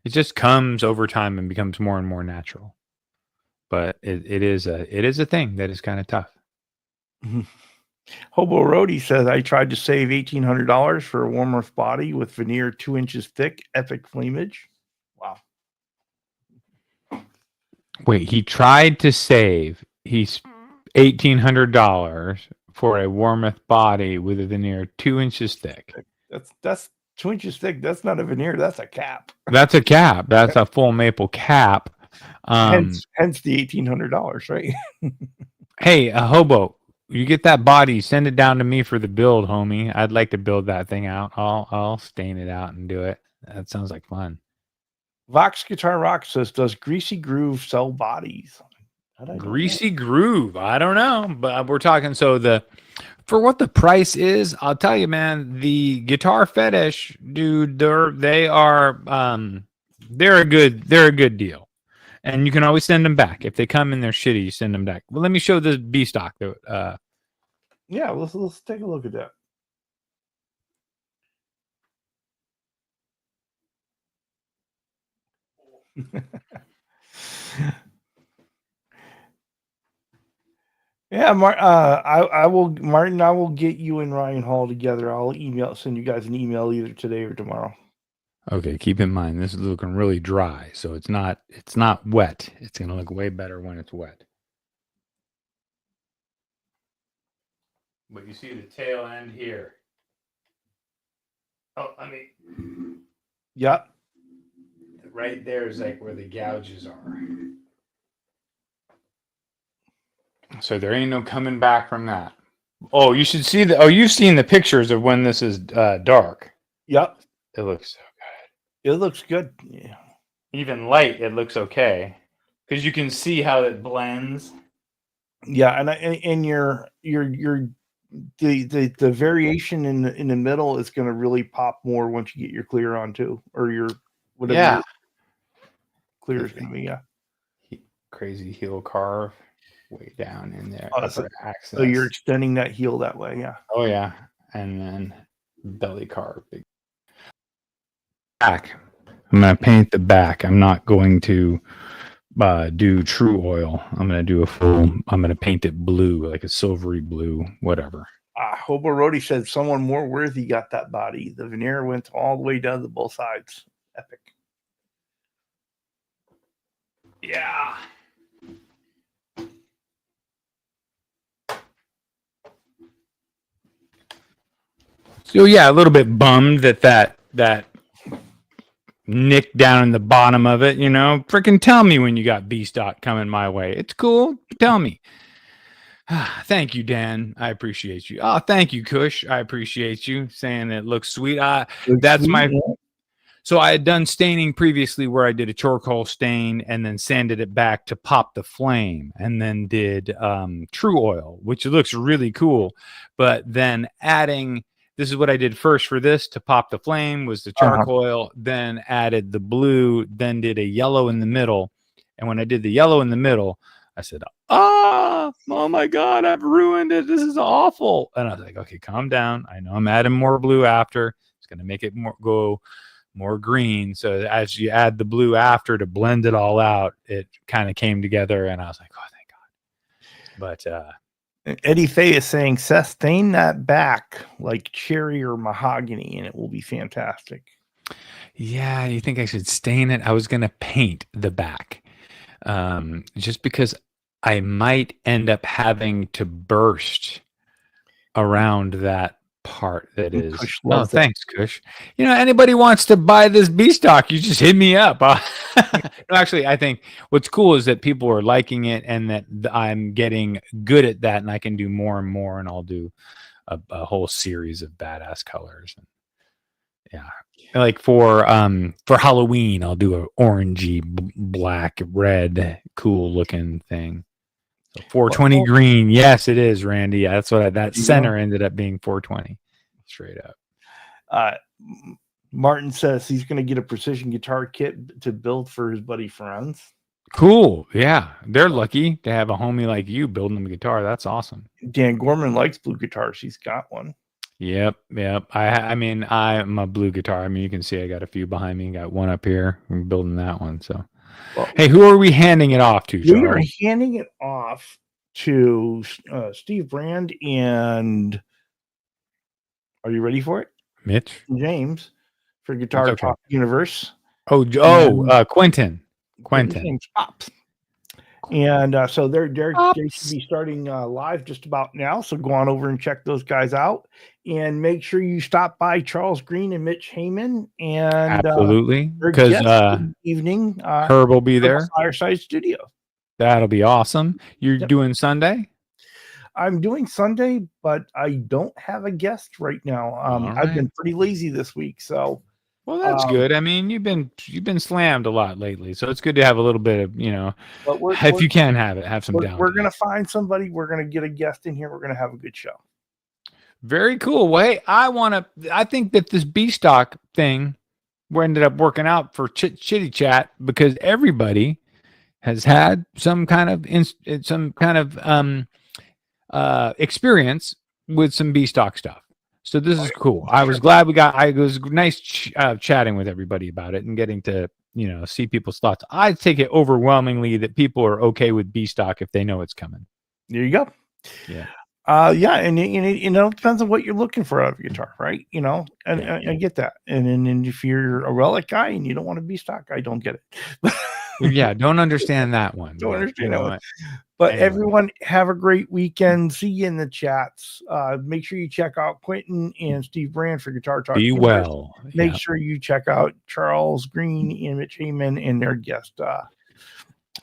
just comes over time and becomes more and more natural. But it is a thing that is kind of tough. Hobo Roadie says, I tried to save $1,800 for a warm earth body with veneer 2 inches thick, epic flamage. Wow. Wait, he tried to save $1,800 for a warm earth body with a veneer 2 inches thick. That's 2 inches thick. That's not a veneer. That's a cap. That's a cap. That's a full maple cap. Hence the $1,800, right? Hey, a hobo, you get that body, send it down to me for the build, homie. I'd like to build that thing out. I'll stain it out and do it. That sounds like fun. Vox Guitar Rock says, does Greasy Groove sell bodies? Greasy Groove. I don't know, but we're talking. So for what the price is, I'll tell you, man, the Guitar Fetish, dude, they're a good deal. And you can always send them back. If they come in they're shitty, you send them back. Well, let me show this B stock. Yeah, let's take a look at that. Yeah, I will, Martin. I will get you and Ryan Hall together. I'll send you guys an email either today or tomorrow. Okay, keep in mind this is looking really dry, so it's not wet. It's gonna look way better when it's wet. But you see the tail end here. Oh, Yep. Right there is like where the gouges are. So there ain't no coming back from that. Oh, you should see you've seen the pictures of when this is dark. Yep. It looks so good. It looks good. Yeah. Even light, it looks okay. Because you can see how it blends. Yeah, and the variation in the middle is going to really pop more once you get your clear on too, or your whatever. Yeah. Your clear is going to be. Yeah. Crazy heel carve way down in there. So you're extending that heel that way. Yeah. Oh yeah, and then belly carve. Back. I'm going to paint the back. I'm not going to do true oil. I'm going to do I'm going to paint it blue, like a silvery blue, whatever. Hobo Roadie said someone more worthy got that body. The veneer went all the way down to both sides. Epic. Yeah. So yeah, a little bit bummed that nick down in the bottom of it, freaking tell me when you got B stock coming my way. It's cool. Tell me. Thank you, Dan. I appreciate you. Oh, thank you, Kush. I appreciate you saying it looks sweet. That's my. So I had done staining previously where I did a charcoal stain and then sanded it back to pop the flame, and then did true oil, which looks really cool. But then this is what I did first for this to pop the flame was the charcoal oil, then added the blue, then did a yellow in the middle. And when I did the yellow in the middle, I said, oh my God, I've ruined it. This is awful. And I was like, okay, calm down. I know I'm adding more blue after. It's going to make it go more green. So as you add the blue after to blend it all out, it kind of came together. And I was like, oh, thank God. But, Eddie Fay is saying, Seth, stain that back like cherry or mahogany, and it will be fantastic. Yeah, you think I should stain it? I was going to paint the back, just because I might end up having to burst around that part that is. Oh, thanks, Kush. Anybody wants to buy this B stock, you just hit me up. No, actually, I think what's cool is that people are liking it, and that I'm getting good at that, and I can do more and more, and I'll do a whole series of badass colors. Yeah, like for Halloween, I'll do a orangey, black, red, cool looking thing. 420 green. Yes, it is, Randy. Yeah, that's what that center ended up being 420. Straight up. Martin says he's going to get a precision guitar kit to build for his buddy Franz. Cool. Yeah. They're lucky to have a homie like you building them a guitar. That's awesome. Dan Gorman likes blue guitars. He's got one. Yep. I mean, I'm a blue guitar. I mean, you can see I got a few behind me. Got one up here. I'm building that one. So, well, hey, who are we handing it off to? We are handing it off to Steve Brand and. Are you ready for it? Mitch? James for Guitar Talk Universe. Quentin. Pops. And so they should be starting live just about now. So go on over and check those guys out. And make sure you stop by Charles Green and Mitch Heyman. And absolutely. Because evening Herb will be there. Fireside Studio. That'll be awesome. You're doing Sunday? I'm doing Sunday, but I don't have a guest right now. I've been pretty lazy this week, so. Well, that's good. I mean, you've been slammed a lot lately, so it's good to have a little bit of, if you can have some down. We're gonna find somebody. We're gonna get a guest in here. We're gonna have a good show. Very cool. Well, hey, I think that this B-Stock thing ended up working out for Chitty Chat because everybody has had some kind of experience with some B-Stock stuff. So this is cool. I was glad it was nice chatting with everybody about it and getting to, see people's thoughts. I take it overwhelmingly that people are okay with B-Stock if they know it's coming. There you go. Yeah. And it depends on what you're looking for out of your guitar, right? I get that. And if you're a relic guy and you don't want a B-Stock, I don't get it. Yeah, don't understand that one. Don't understand that one. But anyway. Everyone have a great weekend. See you in the chats. Make sure you check out Quentin and Steve Brand for Guitar Talk. Be well. Make sure you check out Charles Green and Mitch Heyman and their guest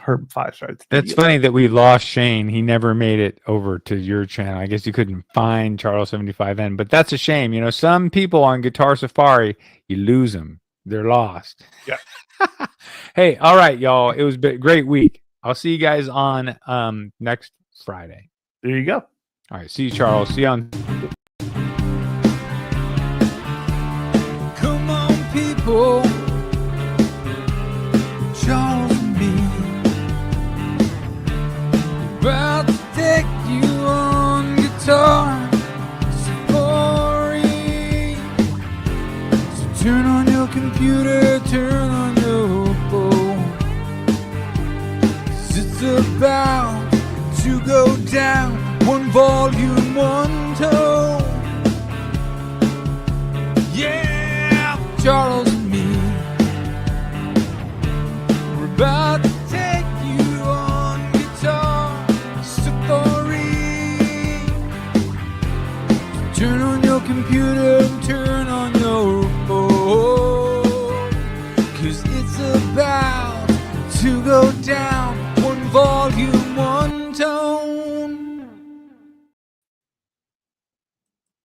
Herb Fireside. That's funny that we lost Shane. He never made it over to your channel. I guess you couldn't find Charles 75N, but that's a shame. Some people on Guitar Safari, you lose them. They're lost. Yeah. Hey, all right, y'all. It was a great week. I'll see you guys on next Friday. There you go. All right. See you, Charles. See you on. Come on, people. Charles and me. About to take you on Guitar Safari. So turn on your computer, turn on your phone. It's about to go down, one volume, one tone. Yeah, Charles and me, we're about to take you on Guitar Safari. Turn on your computer and turn on your phone.